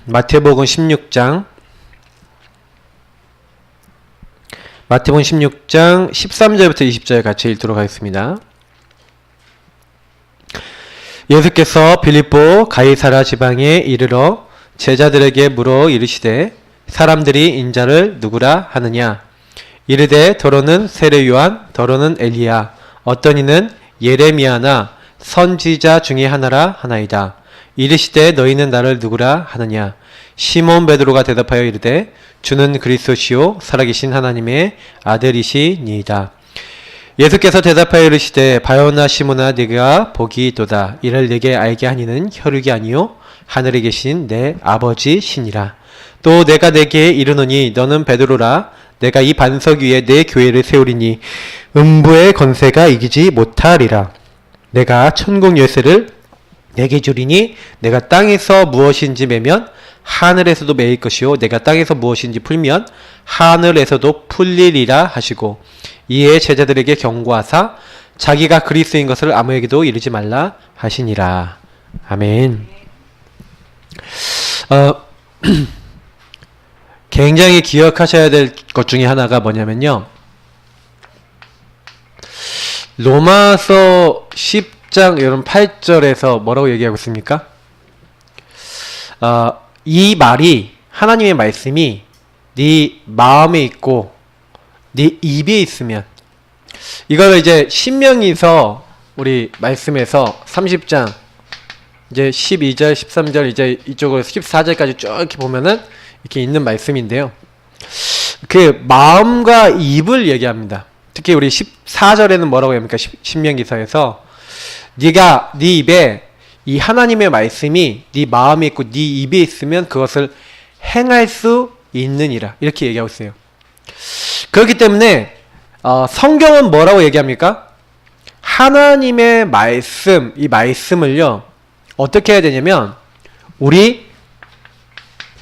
마태복음 16장 13절부터 20절 같이 읽도록 하겠습니다. 예수께서 빌립보 가이사랴 지방에 이르러 제자들에게 물어 이르시되 사람들이 인자를 누구라 하느냐? 이르되 더러는 세례 요한, 더러는 엘리야, 어떤 이는 예레미야나 선지자 중에 하나라 하나이다. 이르시되 너희는 나를 누구라 하느냐? 시몬 베드로가 대답하여 이르되 주는 그리스도시요 살아계신 하나님의 아들이시니이다. 예수께서 대답하여 이르시되 바요나 시몬아 네가 복이 있도다. 이를 네게 알게 하니는 혈육이 아니요 하늘에 계신 내 아버지시니라. 또 내가 네게 이르노니 너는 베드로라. 내가 이 반석 위에 내 교회를 세우리니 음부의 권세가 이기지 못하리라. 내가 천국 열쇠를 내게 주리니 내가 땅에서 무엇인지 매면 하늘에서도 매일 것이요 내가 땅에서 무엇인지 풀면 하늘에서도 풀리리라 하시고 이에 제자들에게 경고하사 자기가 그리스도인 것을 아무에게도 이르지 말라 하시니라. 아멘. 굉장히 기억하셔야 될 것 중에 하나가 뭐냐면요, 로마서 10장 여러분 8절에서 뭐라고 얘기하고 있습니까? 이 말이, 하나님의 말씀이 네 마음에 있고 네 입에 있으면, 이걸 이제 신명기서 우리 말씀에서 30장 이제 12절 13절 이제 이쪽으로 14절까지 쭉 이렇게 보면은 이렇게 있는 말씀인데요, 그 마음과 입을 얘기합니다. 특히 우리 14절에는 뭐라고 합니까? 신명기서에서 네가 네 입에 이 하나님의 말씀이 네 마음에 있고 네 입에 있으면 그것을 행할 수 있느니라, 이렇게 얘기하고 있어요. 그렇기 때문에 성경은 뭐라고 얘기합니까? 하나님의 말씀, 이 말씀을요 어떻게 해야 되냐면 우리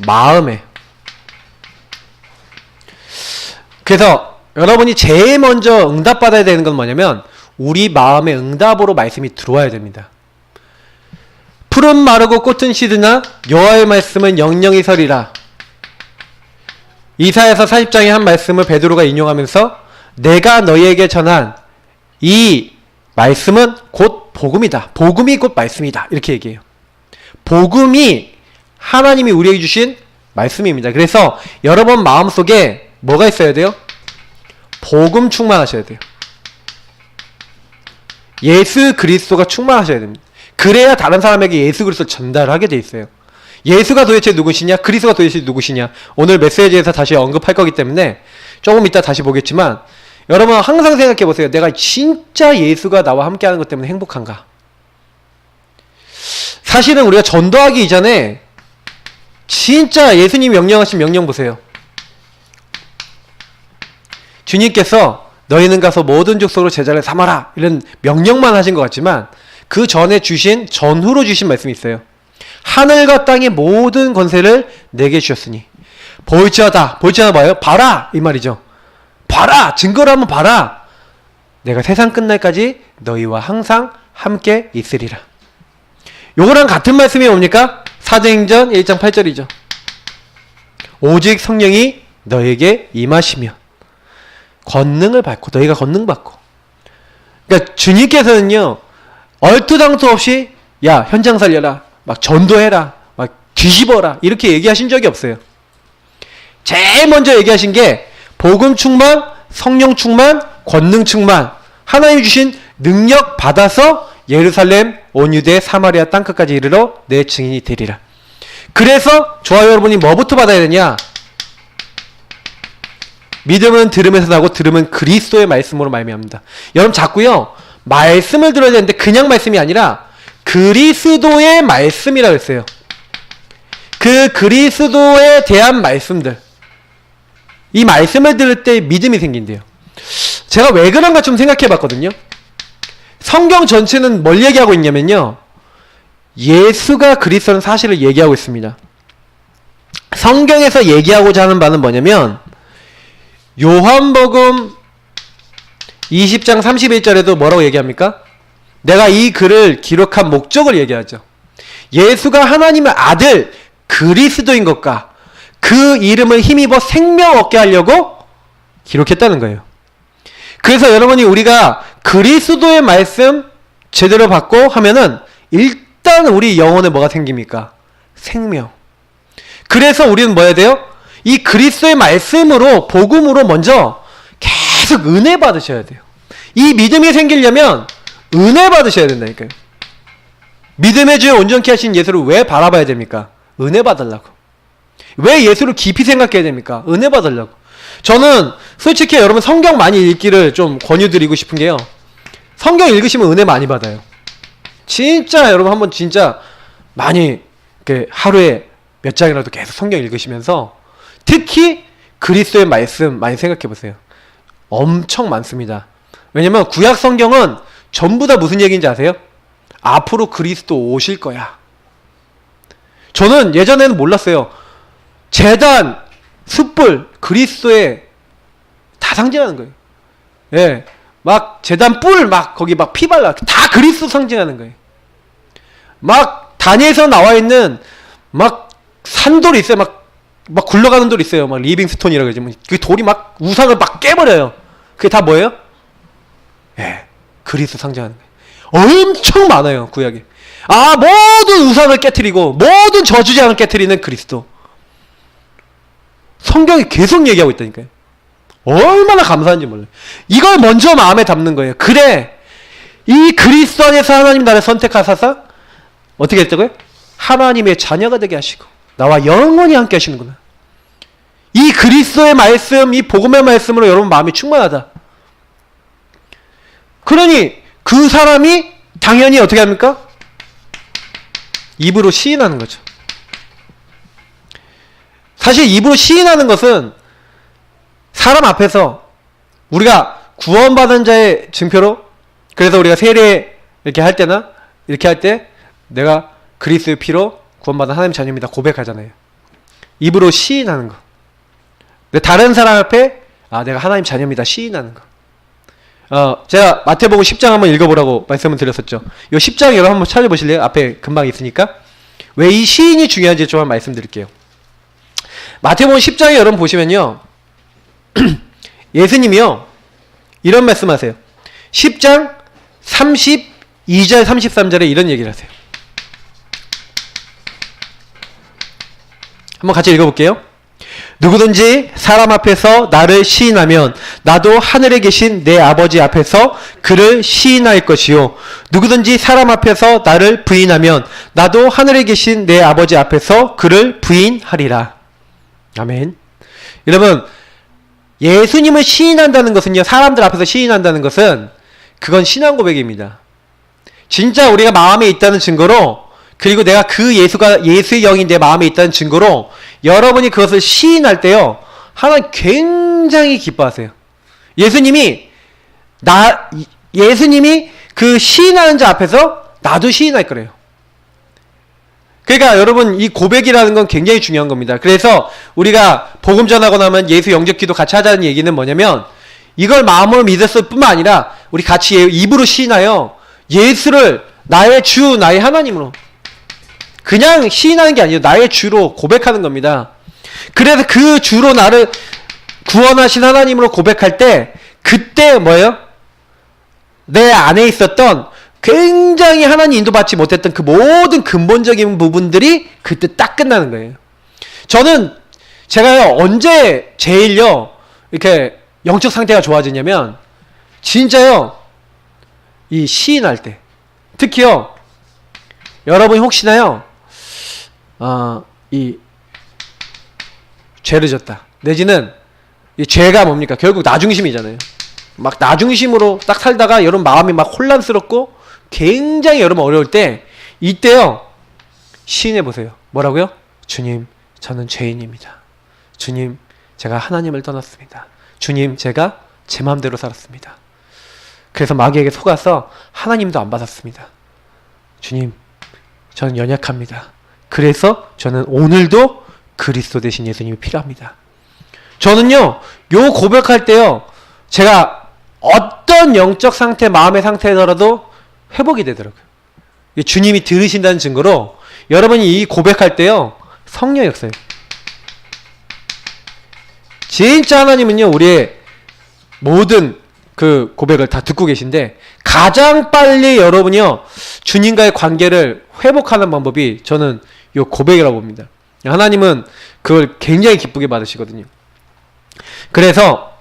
마음에, 그래서 여러분이 제일 먼저 응답받아야 되는 건 뭐냐면 우리 마음의 응답으로 말씀이 들어와야 됩니다. 풀은 마르고 꽃은 시드나 여호와의 말씀은 영영이 서리라. 이사야서 40장의 한 말씀을 베드로가 인용하면서 내가 너희에게 전한 이 말씀은 곧 복음이다. 복음이 곧 말씀이다. 이렇게 얘기해요. 복음이 하나님이 우리에게 주신 말씀입니다. 그래서 여러분 마음속에 뭐가 있어야 돼요? 복음 충만하셔야 돼요. 예수 그리스도가 충만하셔야 됩니다. 그래야 다른 사람에게 예수 그리스도를 전달하게 돼 있어요. 예수가 도대체 누구시냐? 그리스도가 도대체 누구시냐? 오늘 메시지에서 다시 언급할 거기 때문에 조금 이따 다시 보겠지만, 여러분 항상 생각해 보세요. 내가 진짜 예수가 나와 함께하는 것 때문에 행복한가? 사실은 우리가 전도하기 이전에 진짜 예수님이 명령하신 명령 보세요. 주님께서 너희는 가서 모든 족속으로 제자를 삼아라, 이런 명령만 하신 것 같지만 그 전에 주신, 전후로 주신 말씀이 있어요. 하늘과 땅의 모든 권세를 내게 주셨으니 볼지어다. 볼지어다 봐요? 봐라, 이 말이죠. 봐라, 증거를 한번 봐라. 내가 세상 끝날까지 너희와 항상 함께 있으리라. 요거랑 같은 말씀이 뭡니까? 사도행전 1장 8절이죠. 오직 성령이 너에게 임하시면 권능을 받고, 너희가 권능 받고. 그러니까 주님께서는요 얼토당토 없이 야 현장 살려라, 막 전도해라, 막 뒤집어라, 이렇게 얘기하신 적이 없어요. 제일 먼저 얘기하신 게 복음 충만, 성령 충만, 권능 충만, 하나님 주신 능력 받아서 예루살렘, 온 유대, 사마리아 땅끝까지 이르러 내 증인이 되리라. 그래서 저와 여러분이 뭐부터 받아야 되냐? 믿음은 들음에서 나고 들음은 그리스도의 말씀으로 말미암는다. 여러분 자꾸요 말씀을 들어야 되는데 그냥 말씀이 아니라 그리스도의 말씀이라고 했어요. 그 그리스도에 대한 말씀들, 이 말씀을 들을 때 믿음이 생긴대요. 제가 왜 그런가 좀 생각해 봤거든요. 성경 전체는 뭘 얘기하고 있냐면요, 예수가 그리스도라는 사실을 얘기하고 있습니다. 성경에서 얘기하고자 하는 바는 뭐냐면 요한복음 20장 31절에도 뭐라고 얘기합니까? 내가 이 글을 기록한 목적을 얘기하죠. 예수가 하나님의 아들, 그리스도인 것과 그 이름을 힘입어 생명 얻게 하려고 기록했다는 거예요. 그래서 여러분이 우리가 그리스도의 말씀 제대로 받고 하면은 일단 우리 영혼에 뭐가 생깁니까? 생명. 그래서 우리는 뭐 해야 돼요? 이 그리스도의 말씀으로 복음으로 먼저 계속 은혜 받으셔야 돼요. 이 믿음이 생기려면 은혜 받으셔야 된다니까요. 믿음의 주에 온전케 하신 예수를 왜 바라봐야 됩니까? 은혜 받으려고. 왜 예수를 깊이 생각해야 됩니까? 은혜 받으려고. 저는 솔직히 여러분 성경 많이 읽기를 좀 권유드리고 싶은 게요. 성경 읽으시면 은혜 많이 받아요. 진짜 여러분 한번 진짜 많이 이렇게 하루에 몇 장이라도 계속 성경 읽으시면서 특히 그리스도의 말씀 많이 생각해 보세요. 엄청 많습니다. 왜냐면 구약 성경은 전부 다 무슨 얘기인지 아세요? 앞으로 그리스도 오실 거야. 저는 예전에는 몰랐어요. 제단, 숯불, 그리스도의 다 상징하는 거예요. 예. 막 제단 뿔 막 거기 막 피 발라 다 그리스도 상징하는 거예요. 막 다니엘서 나와 있는 막 산돌이 있어요. 막 굴러가는 돌이 있어요. 막 리빙스톤이라고 그러지. 그 돌이 막 우상을 막 깨버려요. 그게 다 뭐예요? 예. 그리스도 상징하는 거예요. 엄청 많아요. 구약에. 아, 모든 우상을 깨트리고 모든 저주장을 깨트리는 그리스도. 성경이 계속 얘기하고 있다니까요. 얼마나 감사한지 몰라요. 이걸 먼저 마음에 담는 거예요. 그래, 이 그리스도 안에서 하나님 나를 선택하사서 어떻게 했다고요? 하나님의 자녀가 되게 하시고 나와 영원히 함께 하시는구나. 이 그리스도의 말씀, 이 복음의 말씀으로 여러분 마음이 충만하다. 그러니 그 사람이 당연히 어떻게 합니까? 입으로 시인하는 거죠. 사실 입으로 시인하는 것은 사람 앞에서 우리가 구원받은 자의 증표로, 그래서 우리가 세례 이렇게 할 때나 이렇게 할 때 내가 그리스도의 피로 구원받은 하나님 자녀입니다 고백하잖아요. 입으로 시인하는 거. 근데 다른 사람 앞에 내가 하나님 자녀입니다 시인하는 거. 제가 마태복음 10장 한번 읽어보라고 말씀을 드렸었죠. 이 10장 여러분 한번 찾아보실래요? 앞에 금방 있으니까. 왜 이 시인이 중요한지 좀 말씀드릴게요. 마태복음 10장에 여러분 보시면요. 예수님이요. 이런 말씀하세요. 10장 32절 33절에 이런 얘기를 하세요. 한번 같이 읽어볼게요. 누구든지 사람 앞에서 나를 시인하면 나도 하늘에 계신 내 아버지 앞에서 그를 시인할 것이요. 누구든지 사람 앞에서 나를 부인하면 나도 하늘에 계신 내 아버지 앞에서 그를 부인하리라. 아멘. 여러분, 예수님을 시인한다는 것은요, 사람들 앞에서 시인한다는 것은 그건 신앙 고백입니다. 진짜 우리가 마음에 있다는 증거로, 그리고 내가 그 예수의 영이 내 마음에 있다는 증거로 여러분이 그것을 시인할 때요, 하나님 굉장히 기뻐하세요. 예수님이 그 시인하는 자 앞에서 나도 시인할 거래요. 그러니까 여러분, 이 고백이라는 건 굉장히 중요한 겁니다. 그래서 우리가 복음 전하고 나면 예수 영접 기도 같이 하자는 얘기는 뭐냐면, 이걸 마음으로 믿었을 뿐만 아니라 우리 같이 입으로 시인하여 예수를 나의 주, 나의 하나님으로, 그냥 시인하는 게 아니에요. 나의 주로 고백하는 겁니다. 그래서 그 주로 나를 구원하신 하나님으로 고백할 때, 그때 뭐예요? 내 안에 있었던 굉장히 하나님 인도받지 못했던 그 모든 근본적인 부분들이 그때 딱 끝나는 거예요. 저는 제가요, 언제 제일요 이렇게 영적 상태가 좋아지냐면, 진짜요, 이 시인할 때. 특히요, 여러분이 혹시나요 이 죄를 졌다, 내지는 이 죄가 뭡니까? 결국 나중심이잖아요. 막 나중심으로 딱 살다가 여러분 마음이 막 혼란스럽고 굉장히 여러분 어려울 때, 이때요 시인해보세요. 뭐라고요? 주님, 저는 죄인입니다. 주님, 제가 하나님을 떠났습니다. 주님, 제가 제 마음대로 살았습니다. 그래서 마귀에게 속아서 하나님도 안 받았습니다. 주님, 저는 연약합니다. 그래서 저는 오늘도 그리스도 대신 예수님이 필요합니다. 저는요, 요 고백할 때요, 제가 어떤 영적 상태, 마음의 상태더라도 회복이 되더라고요. 주님이 들으신다는 증거로 여러분이 이 고백할 때요, 성령의 역사예요. 진짜 하나님은요, 우리의 모든 그 고백을 다 듣고 계신데, 가장 빨리 여러분이요, 주님과의 관계를 회복하는 방법이 저는 요 고백이라고 봅니다. 하나님은 그걸 굉장히 기쁘게 받으시거든요. 그래서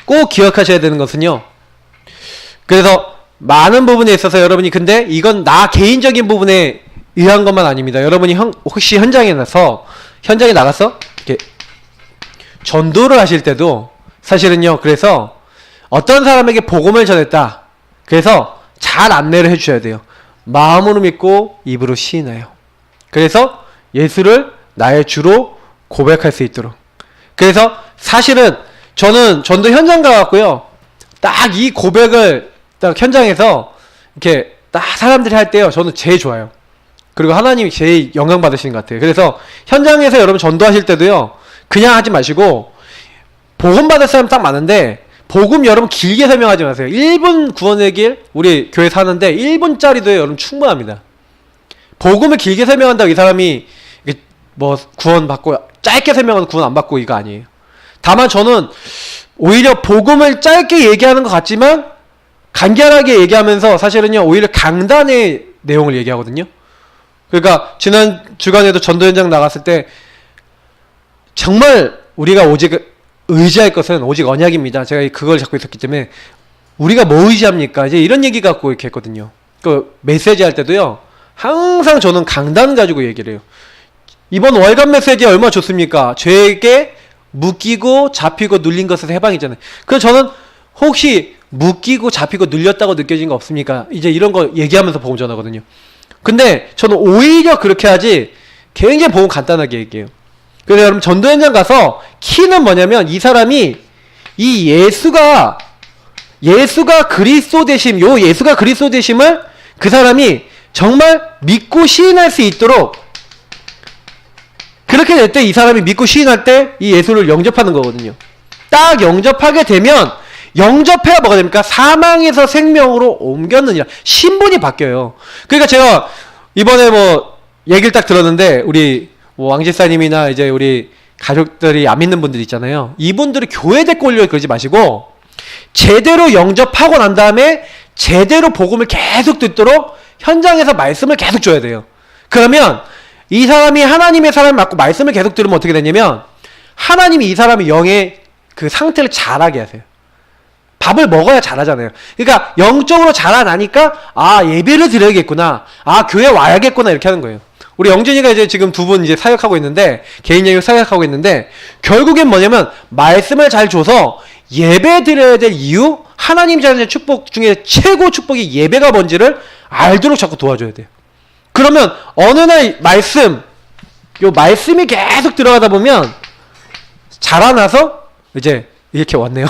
꼭 기억하셔야 되는 것은요, 그래서 많은 부분에 있어서 여러분이, 근데 이건 나 개인적인 부분에 의한 것만 아닙니다. 여러분이 혹시 현장에 나가서 이렇게 전도를 하실 때도 사실은요, 그래서 어떤 사람에게 복음을 전했다, 그래서 잘 안내를 해주셔야 돼요. 마음으로 믿고 입으로 시인하여, 그래서 예수를 나의 주로 고백할 수 있도록. 그래서 사실은 저는 전도 현장 가갖고요, 딱 이 고백을 딱 현장에서 이렇게 딱 사람들이 할 때요, 저는 제일 좋아요. 그리고 하나님이 제일 영광 받으시는 것 같아요. 그래서 현장에서 여러분 전도하실 때도요, 그냥 하지 마시고, 복음 받을 사람 딱 많은데 복음 여러분 길게 설명하지 마세요. 1분 구원의 길 우리 교회에서 하는데 1분짜리도 여러분 충분합니다. 복음을 길게 설명한다고 이 사람이 뭐 구원 받고, 짧게 설명하면 구원 안 받고, 이거 아니에요. 다만 저는 오히려 복음을 짧게 얘기하는 것 같지만 간결하게 얘기하면서 사실은요, 오히려 강단의 내용을 얘기하거든요. 그러니까 지난 주간에도 전도 현장 나갔을 때 정말 우리가 오직 의지할 것은 오직 언약입니다. 제가 그걸 잡고 있었기 때문에, 우리가 뭐 의지합니까? 이제 이런 얘기 갖고 이렇게 했거든요. 그 메시지 할 때도요, 항상 저는 강단 가지고 얘기를 해요. 이번 월간 메시지 얼마나 좋습니까? 죄에게 묶이고 잡히고 눌린 것에서 해방이잖아요. 그래서 저는 혹시 묶이고 잡히고 눌렸다고 느껴진 거 없습니까? 이제 이런 거 얘기하면서 복음 전하거든요. 근데 저는 오히려 그렇게 하지, 굉장히 복음 간단하게 얘기해요. 그래서 여러분 전도 현장 가서 키는 뭐냐면, 이 사람이 이 예수가 그리스도 되심, 요 예수가 그리스도 되심을 그 사람이 정말 믿고 시인할 수 있도록, 그렇게 될 때 이 사람이 믿고 시인할 때 이 예수를 영접하는 거거든요. 딱 영접하게 되면, 영접해야 뭐가 됩니까? 사망에서 생명으로 옮겼느니라. 신분이 바뀌어요. 그러니까 제가 이번에 뭐 얘기를 딱 들었는데, 우리 뭐 왕집사님이나 이제 우리 가족들이 안 믿는 분들 있잖아요. 이분들이 교회 데리고 오려고 그러지 마시고, 제대로 영접하고 난 다음에 제대로 복음을 계속 듣도록 현장에서 말씀을 계속 줘야 돼요. 그러면 이 사람이 하나님의 사람을 맞고 말씀을 계속 들으면 어떻게 되냐면, 하나님이 이 사람의 영의 그 상태를 잘하게 하세요. 밥을 먹어야 잘하잖아요. 그러니까 영적으로 자라나니까, 아, 예배를 드려야겠구나, 아, 교회 와야겠구나, 이렇게 하는 거예요. 우리 영준이가 이제 지금 두 분 이제 사역하고 있는데, 개인 영역 사역하고 있는데, 결국엔 뭐냐면 말씀을 잘 줘서 예배 드려야 될 이유, 하나님 자녀의 축복 중에 최고 축복이 예배가 뭔지를 알도록 자꾸 도와줘야 돼요. 그러면 어느 날 말씀이 계속 들어가다 보면 자라나서, 이제 이렇게 왔네요.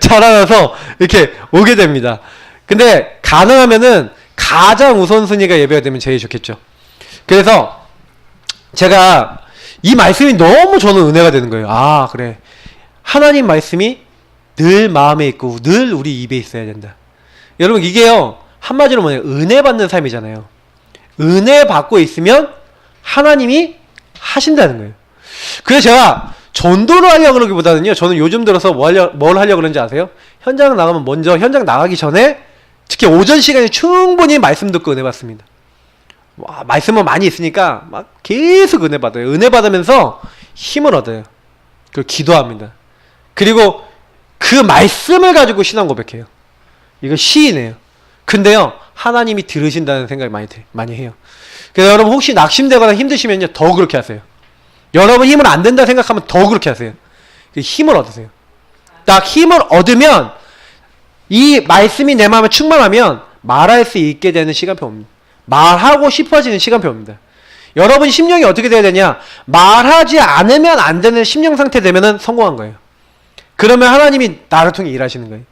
자라나서 이렇게 오게 됩니다. 근데 가능하면은 가장 우선순위가 예배가 되면 제일 좋겠죠. 그래서 제가 이 말씀이 너무 저는 은혜가 되는 거예요. 아, 그래, 하나님 말씀이 늘 마음에 있고 늘 우리 입에 있어야 된다. 여러분, 이게요, 한마디로 뭐냐면 은혜 받는 삶이잖아요. 은혜 받고 있으면 하나님이 하신다는 거예요. 그래서 제가 전도를 하려고 그러기보다는요, 저는 요즘 들어서 뭘 하려고 그러는지 아세요? 현장 나가면 먼저, 현장 나가기 전에 특히 오전 시간에 충분히 말씀 듣고 은혜 받습니다. 와, 말씀은 많이 있으니까 막 계속 은혜 받아요. 은혜 받으면서 힘을 얻어요. 그리고 기도합니다. 그리고 그 말씀을 가지고 신앙 고백해요. 이거 시인이에요. 근데요, 하나님이 들으신다는 생각이 많이 해요. 그래서 여러분 혹시 낙심되거나 힘드시면요, 더 그렇게 하세요. 여러분 힘을 안 된다 생각하면 더 그렇게 하세요. 힘을 얻으세요. 딱 힘을 얻으면, 이 말씀이 내 마음에 충만하면 말할 수 있게 되는 시간표입니다. 말하고 싶어지는 시간표입니다. 여러분 심령이 어떻게 돼야 되냐? 말하지 않으면 안 되는 심령 상태 되면은 성공한 거예요. 그러면 하나님이 나를 통해 일하시는 거예요.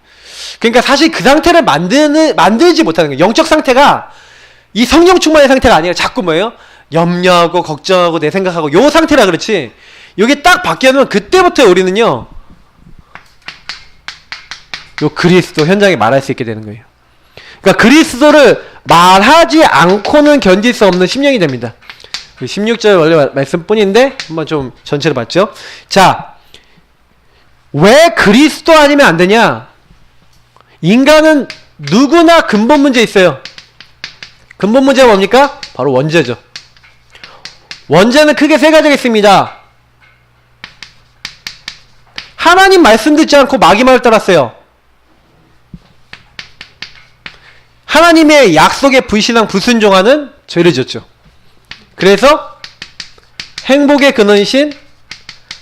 그러니까 사실 그 상태를 만들지 못하는 거예요. 영적 상태가 이 성령 충만의 상태가 아니라 자꾸 뭐예요? 염려하고 걱정하고 내 생각하고 요 상태라 그렇지, 여기 딱 바뀌면 그때부터 우리는요, 요 그리스도 현장에 말할 수 있게 되는 거예요. 그러니까 그리스도를 말하지 않고는 견딜 수 없는 심령이 됩니다. 16절 원래 말씀뿐인데 한번 좀 전체를 봤죠. 자, 왜 그리스도 아니면 안 되냐? 인간은 누구나 근본 문제 있어요. 근본 문제가 뭡니까? 바로 원죄죠. 원죄는 크게 세 가지가 있습니다. 하나님 말씀 듣지 않고 마귀 말을 따랐어요. 하나님의 약속에 불신앙 불순종하는 죄를 지었죠. 그래서 행복의 근원이신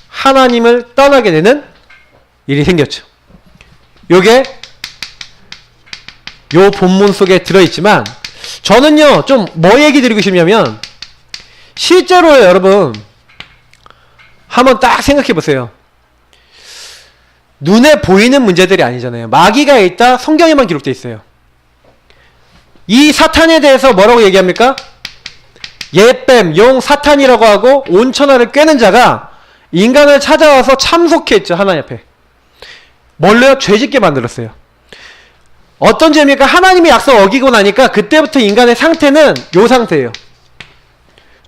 하나님을 떠나게 되는 일이 생겼죠. 요게 요 본문 속에 들어있지만 저는요 좀 뭐 얘기 드리고 싶냐면 실제로요 여러분 한번 딱 생각해 보세요. 눈에 보이는 문제들이 아니잖아요. 마귀가 있다 성경에만 기록되어 있어요. 이 사탄에 대해서 뭐라고 얘기합니까? 예뱀, 용, 사탄이라고 하고 온천하를 꿰는 자가 인간을 찾아와서 참속했죠. 하나님 앞에. 뭘로요? 죄짓게 만들었어요. 어떤 죄입니까? 하나님의 약속 어기고 나니까 그때부터 인간의 상태는 요 상태예요.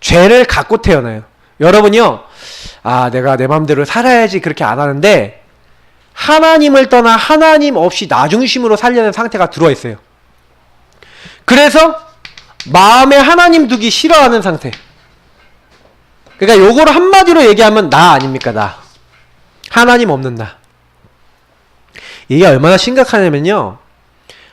죄를 갖고 태어나요. 여러분이요. 아, 내가 내 맘대로 살아야지 그렇게 안 하는데 하나님을 떠나 하나님 없이 나 중심으로 살려는 상태가 들어와 있어요. 그래서 마음에 하나님 두기 싫어하는 상태. 그러니까 요거를 한마디로 얘기하면 나 아닙니까? 나. 하나님 없는 나. 이게 얼마나 심각하냐면요.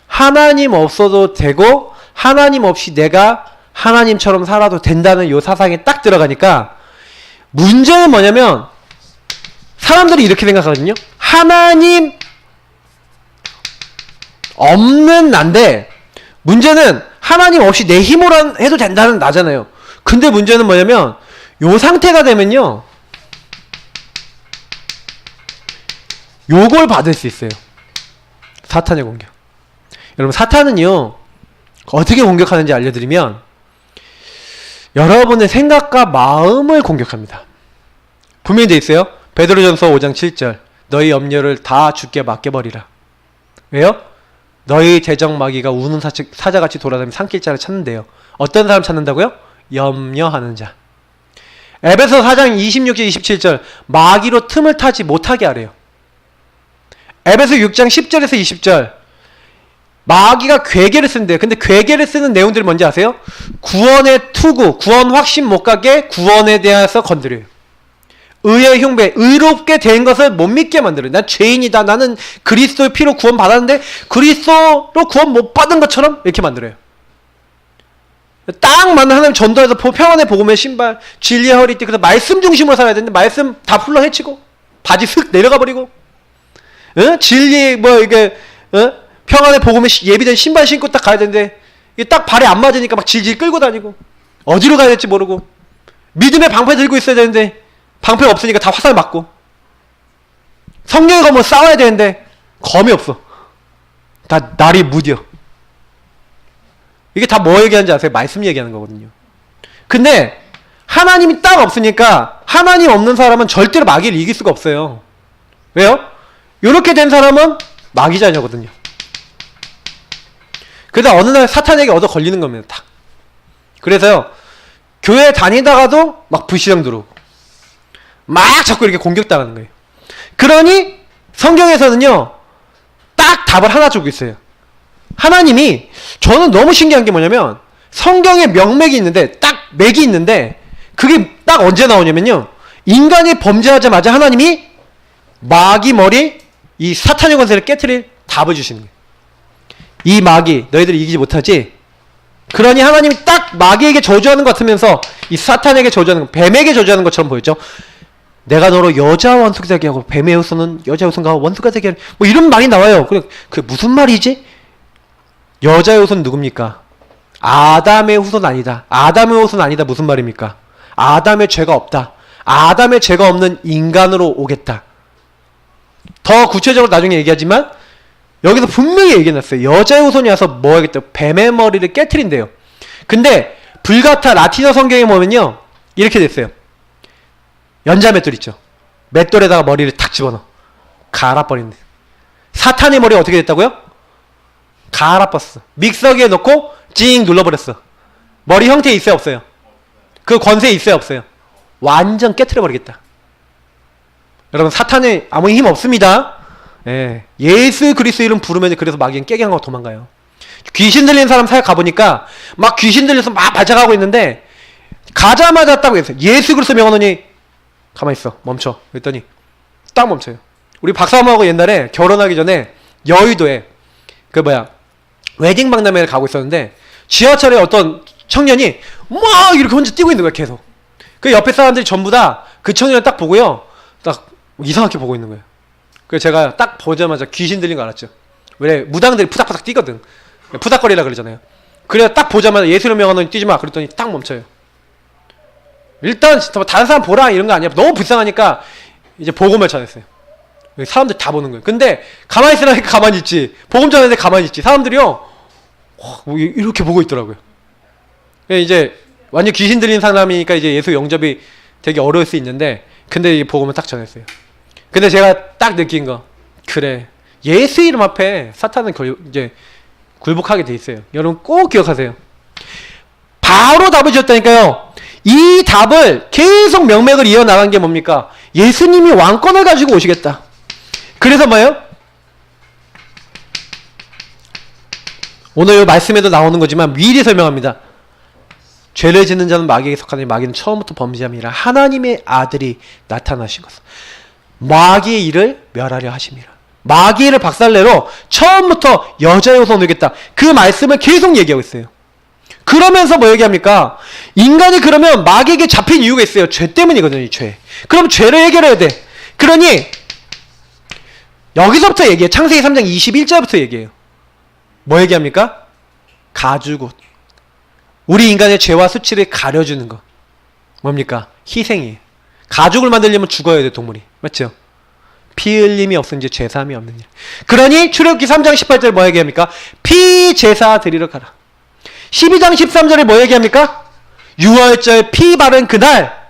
하나님 없어도 되고 하나님 없이 내가 하나님처럼 살아도 된다는 요 사상에 딱 들어가니까 문제는 뭐냐면 사람들이 이렇게 생각하거든요. 하나님 없는 난데 문제는 하나님 없이 내 힘으로 해도 된다는 나잖아요. 근데 문제는 뭐냐면 요 상태가 되면요 요걸 받을 수 있어요. 사탄의 공격. 여러분 사탄은요 어떻게 공격하는지 알려드리면 여러분의 생각과 마음을 공격합니다. 분명히 돼 있어요. 베드로전서 5장 7절 너희 염려를 다 주께 맡겨버리라. 왜요? 너희 재정 마귀가 우는 사자같이 돌아다니며 삼킬 자를 찾는데요. 어떤 사람 찾는다고요? 염려하는 자. 에베소 4장 26절 27절 마귀로 틈을 타지 못하게 하래요. 에베소 6장 10절에서 20절 마귀가 괴계를 쓴대요. 근데 괴계를 쓰는 내용들이 뭔지 아세요? 구원의 투구, 구원 확신 못 가게 구원에 대해서 건드려요. 의의 흉배, 의롭게 된 것을 못 믿게 만들어요. 난 죄인이다. 나는 그리스도의 피로 구원 받았는데 그리스도로 구원 못 받은 것처럼 이렇게 만들어요. 딱 맞는 하나님 전도해서 평안의 복음의 신발, 진리의 허리띠. 그래서 말씀 중심으로 살아야 되는데 말씀 다 풀러 헤치고 바지 슥 내려가 버리고 진리 이게 평안의 복음에 예비된 신발 신고 딱 가야 되는데 이게 딱 발에 안 맞으니까 막 질질 끌고 다니고 어디로 가야 될지 모르고 믿음의 방패 들고 있어야 되는데 방패가 없으니까 다 화살 맞고 성령의 검으로 싸워야 되는데 검이 없어. 다 날이 무뎌. 이게 다 뭐 얘기하는지 아세요? 말씀 얘기하는 거거든요. 근데 하나님이 딱 없으니까 하나님 없는 사람은 절대로 마귀를 이길 수가 없어요. 왜요? 이렇게 된 사람은 마귀 자녀거든요. 그러다 어느 날 사탄에게 얻어 걸리는 겁니다. 딱. 그래서요 교회 다니다가도 막 불신앙 들어오고 막 자꾸 이렇게 공격당하는 거예요. 그러니 성경에서는요 딱 답을 하나 주고 있어요. 하나님이 저는 너무 신기한 게 뭐냐면 성경에 명맥이 있는데 딱 맥이 있는데 그게 딱 언제 나오냐면요 인간이 범죄하자마자 하나님이 마귀 머리 이 사탄의 권세를 깨트릴 답을 주시는 거예요. 이 마귀 너희들이 이기지 못하지? 그러니 하나님이 딱 마귀에게 저주하는 것 같으면서 이 사탄에게 저주하는 것, 뱀에게 저주하는 것처럼 보였죠. 내가 너로 여자와 원수가 되게 하고 뱀의 후손은 여자의 후손과 원수가 되게 하는 뭐 이런 말이 나와요. 그게 무슨 말이지? 여자의 후손은 누굽니까? 아담의 후손 아니다. 아담의 후손 아니다. 무슨 말입니까? 아담의 죄가 없다. 아담의 죄가 없는 인간으로 오겠다. 더 구체적으로 나중에 얘기하지만 여기서 분명히 얘기해놨어요. 여자의 후손이 와서 뭐 하겠다. 뱀의 머리를 깨트린대요. 근데 불가타 라틴어 성경에 보면요 이렇게 됐어요. 연자 맷돌 있죠. 맷돌에다가 머리를 탁 집어넣어 갈아버린대. 사탄의 머리가 어떻게 됐다고요? 갈아버렸어. 믹서기에 넣고 찡 눌러버렸어. 머리 형태 있어요 없어요? 그 권세 있어요, 없어요? 완전 깨트려 버리겠다. 여러분, 사탄에 아무 힘 없습니다. 예. 예수 그리스도 이름 부르면 그래서 마귀는 깨갱하고 도망가요. 귀신 들린 사람 사역 가보니까 막 귀신 들려서 막 발작하고 있는데 가자마자 딱 했어요. 예수 그리스도 명하노니 가만히 있어, 멈춰. 그랬더니 딱 멈춰요. 우리 박사님하고 옛날에 결혼하기 전에 여의도에 웨딩 박람회를 가고 있었는데 지하철에 어떤 청년이 막 이렇게 혼자 뛰고 있는 거야, 계속. 그 옆에 사람들이 전부 다 그 청년을 딱 보고요, 딱 이상하게 보고 있는 거예요. 그래서 제가 딱 보자마자 귀신 들린 거 알았죠. 왜 무당들이 푸닥푸닥 뛰거든. 푸닥거리라 그러잖아요. 그래서 딱 보자마자 예수를 명하노니 뛰지 마. 그랬더니 딱 멈춰요. 일단 다른 사람 보라 이런 거 아니야. 너무 불쌍하니까 이제 복음을 전했어요. 사람들 다 보는 거예요. 근데 가만히 있으라니까 가만히 있지. 복음 전하는데 가만히 있지. 사람들이요, 이렇게 보고 있더라고요. 이제 완전 귀신 들린 사람이니까 이제 예수 영접이 되게 어려울 수 있는데, 근데 이 복음을 딱 전했어요. 근데 제가 딱 느낀 거, 그래, 예수 이름 앞에 사탄은 이제 굴복하게 돼 있어요. 여러분 꼭 기억하세요. 바로 답을 주셨다니까요. 이 답을 계속 명맥을 이어나간 게 뭡니까? 예수님이 왕권을 가지고 오시겠다. 그래서 뭐예요? 오늘 이 말씀에도 나오는 거지만 미리 설명합니다. 죄를 짓는 자는 마귀에게 속하니 마귀는 처음부터 범죄함이라 하나님의 아들이 나타나신 것은 마귀의 일을 멸하려 하심이라. 마귀를 박살내러 처음부터 여자의 후손을 오겠다. 그 말씀을 계속 얘기하고 있어요. 그러면서 뭐 얘기합니까? 인간이 그러면 마귀에게 잡힌 이유가 있어요. 죄 때문이거든요, 이 죄. 그럼 죄를 해결해야 돼. 그러니 여기서부터 얘기해요. 창세기 3장 21절부터 얘기해요. 뭐 얘기합니까? 가죽옷. 우리 인간의 죄와 수치를 가려주는 거. 뭡니까? 희생이에요. 가죽을 만들려면 죽어야 돼, 동물이. 맞죠? 피 흘림이 없은지 제사함이 없느냐. 그러니 출애굽기 3장 18절 뭐 얘기합니까? 피 제사 드리러 가라. 12장 13절에 뭐 얘기합니까? 유월절 피 바른 그날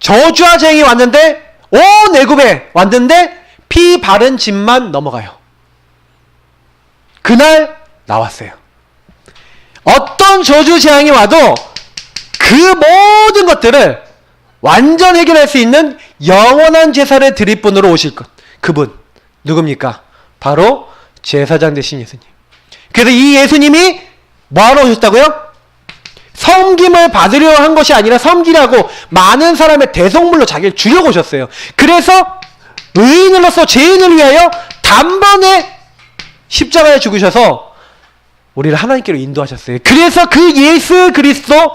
저주와 재앙이 왔는데 온 애굽에 왔는데 피 바른 집만 넘어가요. 그날 나왔어요. 어떤 저주 재앙이 와도 그 모든 것들을 완전 해결할 수 있는 영원한 제사를 드릴 분으로 오실 것. 그분 누굽니까? 바로 제사장 되신 예수님. 그래서 이 예수님이 뭐하러 오셨다고요? 섬김을 받으려 한 것이 아니라 섬기라고 많은 사람의 대속물로 자기를 주려고 오셨어요. 그래서 의인으로서 죄인을 위하여 단번에 십자가에 죽으셔서 우리를 하나님께로 인도하셨어요. 그래서 그 예수 그리스도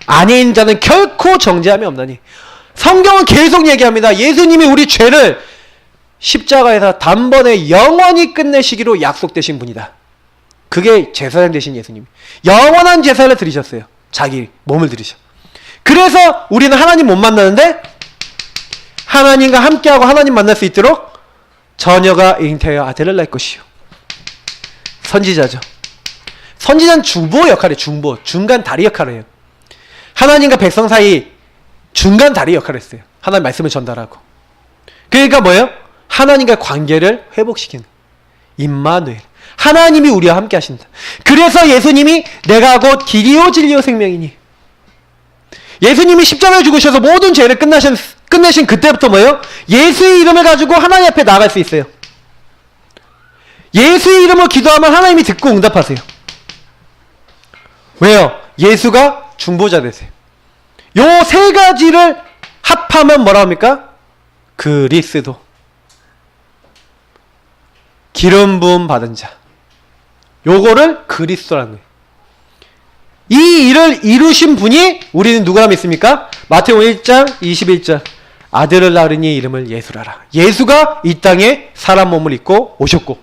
안에 있는 자는 결코 정죄함이 없나니. 성경은 계속 얘기합니다. 예수님이 우리 죄를 십자가에서 단번에 영원히 끝내시기로 약속되신 분이다. 그게 제사장 되신 예수님. 영원한 제사를 드리셨어요. 자기 몸을 드리셔. 그래서 우리는 하나님 못 만나는데 하나님과 함께하고 하나님 만날 수 있도록 처녀가 잉태하여 아들을 낳을 것이요. 선지자죠. 선지자는 중보 역할이에요. 중간 다리 역할을 해요. 하나님과 백성 사이 중간 다리 역할을 했어요. 하나님 말씀을 전달하고. 그러니까 뭐예요? 하나님과 관계를 회복시키는 임마누엘. 하나님이 우리와 함께 하신다. 그래서 예수님이 내가 곧 길이요 진리요 생명이니. 예수님이 십자가에 죽으셔서 모든 죄를 끝내신 그때부터 뭐예요? 예수의 이름을 가지고 하나님 앞에 나아갈 수 있어요. 예수의 이름으로 기도하면 하나님이 듣고 응답하세요. 왜요? 예수가 중보자 되세요. 요 세 가지를 합하면 뭐라 합니까? 그리스도. 기름 부음 받은 자. 요거를 그리스도라는 거예요. 이 일을 이루신 분이 우리는 누구라 믿습니까? 마태복음 1장 21절. 아들을 낳으니 이름을 예수라라. 예수가 이 땅에 사람 몸을 입고 오셨고,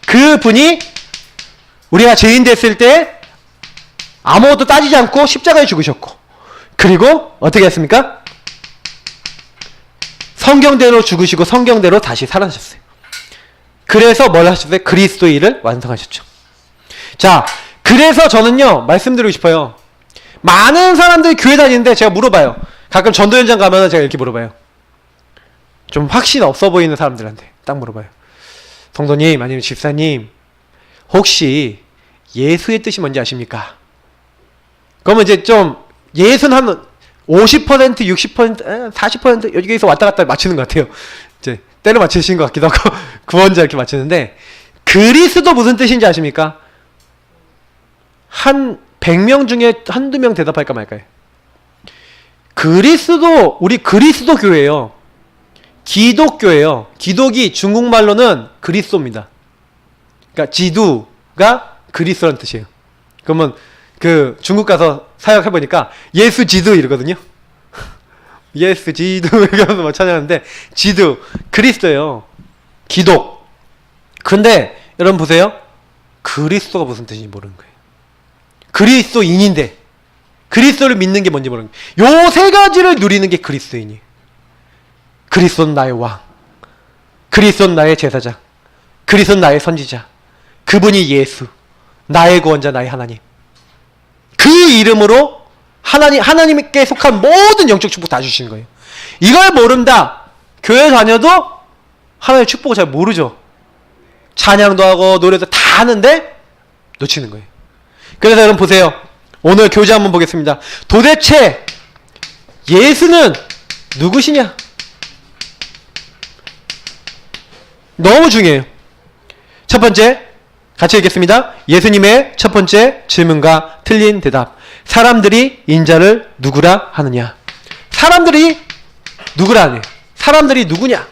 그 분이 우리가 죄인 됐을 때 아무것도 따지지 않고 십자가에 죽으셨고, 그리고 어떻게 했습니까? 성경대로 죽으시고 성경대로 다시 살아나셨어요. 그래서 뭘 하셨어요? 그리스도의 일을 완성하셨죠. 자, 그래서 저는요 말씀드리고 싶어요. 많은 사람들이 교회 다니는데 제가 물어봐요. 가끔 전도 현장 가면 제가 이렇게 물어봐요. 좀 확신 없어 보이는 사람들한테 딱 물어봐요. 성도님 아니면 집사님, 혹시 예수의 뜻이 뭔지 아십니까? 그러면 이제 좀 예수는 한 50%, 60%, 40% 여기에서 왔다 갔다 맞추는 것 같아요. 이제 때려 맞추신 것 같기도 하고 구원자 이렇게 맞추는데 그리스도 무슨 뜻인지 아십니까? 한 100명 중에 한두 명 대답할까 말까요? 그리스도 우리 그리스도 교회예요. 기독교예요. 기독이 중국말로는 그리스도입니다. 그러니까 지두가 그리스도라는 뜻이에요. 그러면 그 중국 가서 사역해 보니까 예수 지두 이러거든요. 예수 지두 이러면서 막 찬양하는데 지두 그리스도예요. 기독. 근데 여러분 보세요. 그리스도가 무슨 뜻인지 모르는 거예요. 그리스도인인데 그리스도를 믿는 게 뭔지 모르는 거예요. 요 세 가지를 누리는 게 그리스도인이에요. 그리스도는 나의 왕, 그리스도는 나의 제사장, 그리스도는 나의 선지자, 그분이 예수, 나의 구원자, 나의 하나님. 그 이름으로 하나님께 속한 모든 영적 축복 다 주시는 거예요. 이걸 모른다. 교회 다녀도 하나님의 축복을 잘 모르죠. 찬양도 하고 노래도 다 하는데 놓치는 거예요. 그래서 여러분 보세요. 오늘 교재 한번 보겠습니다. 도대체 예수는 누구시냐? 너무 중요해요. 첫 번째, 같이 읽겠습니다. 예수님의 첫 번째 질문과 틀린 대답. 사람들이 인자를 누구라 하느냐? 사람들이 누구라 하느냐? 사람들이 누구냐?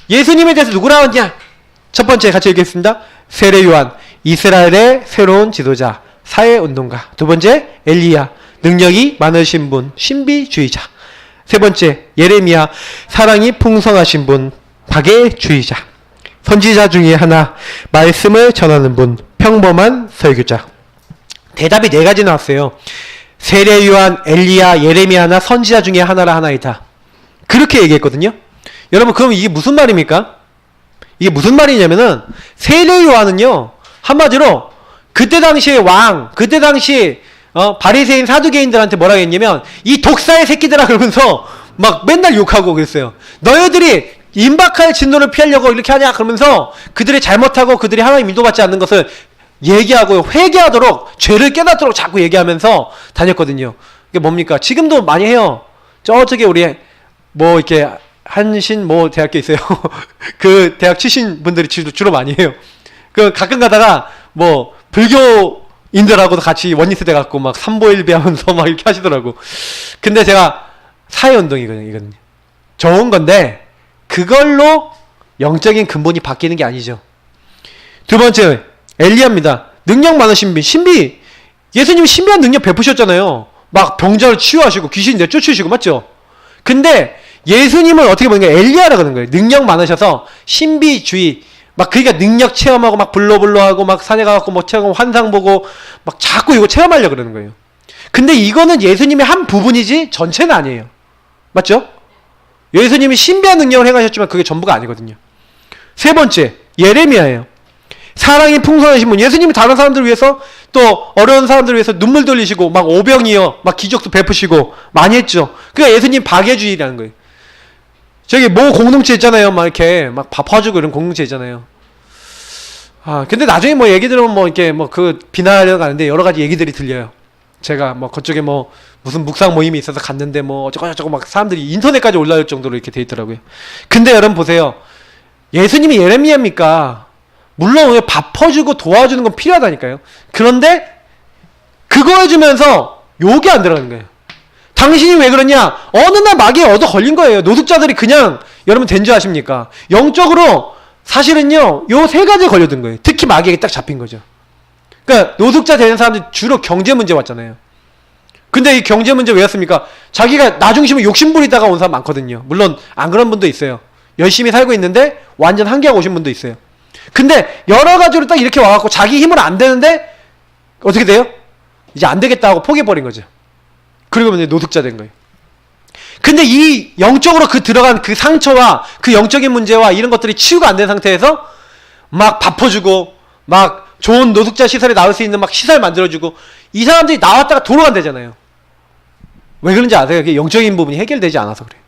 예수님에 대해서 누구라 하느냐? 첫 번째 같이 읽겠습니다. 세례 요한, 이스라엘의 새로운 지도자, 사회운동가. 두 번째, 엘리야, 능력이 많으신 분, 신비주의자. 세 번째, 예레미야, 사랑이 풍성하신 분, 박애주의자. 선지자 중에 하나, 말씀을 전하는 분, 평범한 설교자. 대답이 네 가지 나왔어요. 세례 요한, 엘리야, 예레미야나 선지자 중에 하나라 하나이다. 그렇게 얘기했거든요. 여러분 그럼 이게 무슨 말입니까? 이게 무슨 말이냐면은 세례 요한은요 한마디로 그때 당시의 왕, 그때 당시 바리새인 사두개인들한테 뭐라고 했냐면 이 독사의 새끼들아 그러면서 막 맨날 욕하고 그랬어요. 너희들이 임박할 진노를 피하려고 이렇게 하냐 그러면서 그들이 잘못하고 그들이 하나님 인도받지 않는 것을 얘기하고 회개하도록 죄를 깨닫도록 자꾸 얘기하면서 다녔거든요. 이게 뭡니까? 지금도 많이 해요. 저쪽에 우리 뭐 이렇게 한신 뭐 대학교 있어요. 그 대학 출신 분들이 주로 많이 해요. 그 가끔 가다가 뭐 불교인들하고도 같이 원리스 돼 갖고 막 삼보일비 하면서 막 이렇게 하시더라고. 근데 제가 사회운동이거든요. 좋은 건데 그걸로 영적인 근본이 바뀌는 게 아니죠. 두 번째, 엘리야입니다. 능력 많으신 분, 신비. 예수님이 신비한 능력 베푸셨잖아요. 막 병자를 치유하시고 귀신 내쫓으시고 맞죠? 근데 예수님은 어떻게 보는 거예요? 엘리야라고 하는 거예요. 능력 많으셔서 신비주의. 막 그러니까 능력 체험하고 막 불로불로하고 막 산에 가갖고 뭐 체험 환상 보고 막 자꾸 이거 체험하려고 그러는 거예요. 근데 이거는 예수님의 한 부분이지 전체는 아니에요. 맞죠? 예수님이 신비한 능력을 행하셨지만 그게 전부가 아니거든요. 세 번째, 예레미야예요. 사랑이 풍성하신 분. 예수님이 다른 사람들을 위해서 또 어려운 사람들을 위해서 눈물 돌리시고 막 오병이어 막 기적도 베푸시고 많이 했죠. 그러니까 예수님 박애주의라는 거예요. 저기 뭐 공동체 있잖아요. 막 이렇게 막 밥 퍼주고 이런 공동체 있잖아요. 아 근데 나중에 뭐 얘기 들으면 뭐 이렇게 뭐 그 비난하려고 하는데 여러 가지 얘기들이 들려요. 제가 뭐 그쪽에 뭐 무슨 묵상 모임이 있어서 갔는데 뭐 어쩌고저쩌고 막 사람들이 인터넷까지 올라올 정도로 이렇게 돼 있더라고요. 근데 여러분 보세요. 예수님이 예레미야입니까? 물론 밥 퍼주고 도와주는 건 필요하다니까요. 그런데 그거 해주면서 욕이 안 들어가는 거예요. 당신이 왜 그러냐? 어느 날 마귀에 얻어 걸린 거예요. 노숙자들이 그냥 여러분 된 줄 아십니까? 영적으로 사실은요. 요 세 가지에 걸려든 거예요. 특히 마귀에게 딱 잡힌 거죠. 그러니까 노숙자 되는 사람들이 주로 경제 문제 왔잖아요. 근데 이 경제 문제 왜 왔습니까? 자기가 나 중심으로 욕심 부리다가 온 사람 많거든요. 물론 안 그런 분도 있어요. 열심히 살고 있는데 완전 한계하고 오신 분도 있어요. 근데 여러 가지로 딱 이렇게 와갖고 자기 힘으로 안 되는데 어떻게 돼요? 이제 안 되겠다 하고 포기해버린 거죠. 그리고 이제 노숙자 된 거예요. 근데 이 영적으로 그 들어간 그 상처와 그 영적인 문제와 이런 것들이 치유가 안 된 상태에서 막 밥 퍼주고 막 좋은 노숙자 시설에 나올 수 있는 막 시설 만들어주고 이 사람들이 나왔다가 돌아간대잖아요. 왜 그런지 아세요? 그게 영적인 부분이 해결되지 않아서 그래요.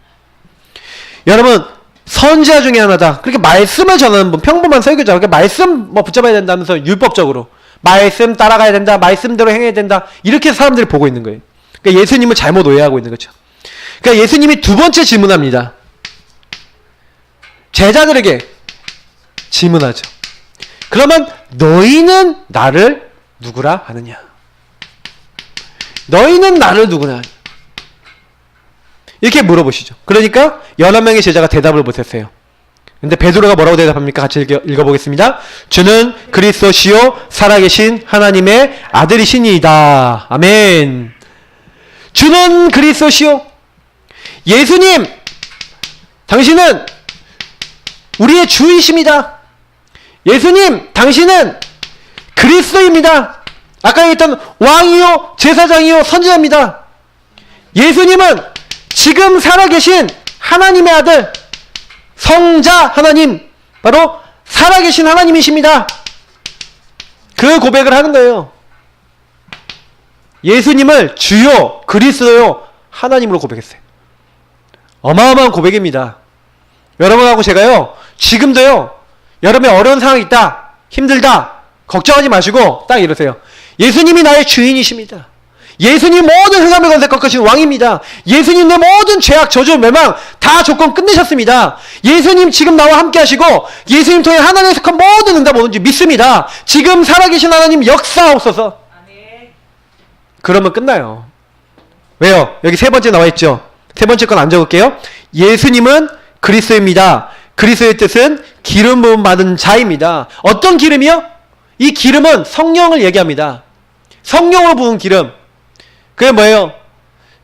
여러분 선지자 중에 하나다. 그렇게 말씀을 전하는 분, 평범한 설교자. 그렇게 말씀 뭐 붙잡아야 된다면서 율법적으로 말씀 따라가야 된다, 말씀대로 행해야 된다. 이렇게 사람들이 보고 있는 거예요. 그러니까 예수님을 잘못 오해하고 있는 거죠. 그러니까 예수님이 두 번째 질문합니다. 제자들에게 질문하죠. 그러면 너희는 나를 누구라 하느냐? 너희는 나를 누구라 하느냐? 이렇게 물어보시죠. 그러니까 11명의 제자가 대답을 못했어요. 근데 베드로가 뭐라고 대답합니까? 같이 읽어보겠습니다. 주는 그리스도시요 살아계신 하나님의 아들이시니이다. 아멘. 주는 그리스도시요. 예수님, 당신은 우리의 주이십니다. 예수님, 당신은 그리스도입니다. 아까 얘기했던 왕이요 제사장이요 선지자입니다. 예수님은 지금 살아계신 하나님의 아들, 성자 하나님, 바로 살아계신 하나님이십니다. 그 고백을 하는 거예요. 예수님을 주요 그리스도요 하나님으로 고백했어요. 어마어마한 고백입니다. 여러분하고 제가요, 지금도요, 여러분의 어려운 상황이 있다, 힘들다, 걱정하지 마시고 딱 이러세요. 예수님이 나의 주인이십니다. 예수님 모든 흑암의 권세 꺾으신 왕입니다. 예수님 내 모든 죄악, 저주, 멸망 다 조건 끝내셨습니다. 예수님 지금 나와 함께 하시고 예수님 통해 하나님의 속한 모든 응답 오는지 믿습니다. 지금 살아계신 하나님 역사하옵소서. 그러면 끝나요. 왜요? 여기 세 번째 나와 있죠. 세 번째 건 안 적을게요. 예수님은 그리스도입니다. 그리스도의 뜻은 기름 부음 받은 자입니다. 어떤 기름이요? 이 기름은 성령을 얘기합니다. 성령으로 부은 기름. 그게 뭐예요?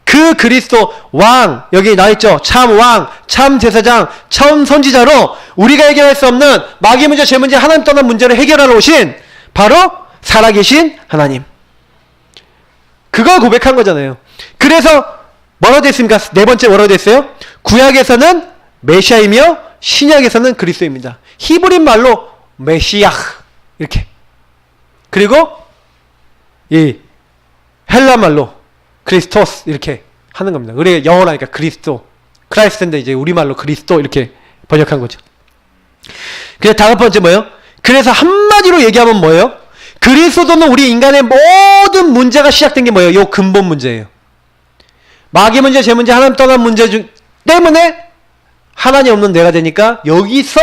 그 그리스도 왕, 여기 나와있죠. 참 왕, 참 제사장, 참 선지자로 우리가 해결할 수 없는 마귀 문제, 죄 문제, 하나님 떠난 문제를 해결하러 오신 바로 살아계신 하나님. 그걸 고백한 거잖아요. 그래서 뭐라고 됐습니까? 네 번째 뭐라고 됐어요? 구약에서는 메시아이며 신약에서는 그리스도입니다. 히브리인 말로 메시아 이렇게. 그리고 이 헬라 말로 크리스토스 이렇게 하는 겁니다. 우리 영어로 하니까 그리스도, 크라이스트인데 이제 우리말로 그리스도 이렇게 번역한 거죠. 그래서 다섯 번째 뭐예요? 그래서 한마디로 얘기하면 뭐예요? 그리스도는 우리 인간의 모든 문제가 시작된 게 뭐예요? 요 근본 문제예요. 마귀 문제, 죄 문제, 하나님 떠난 문제 때문에 하나님 없는 내가 되니까 여기서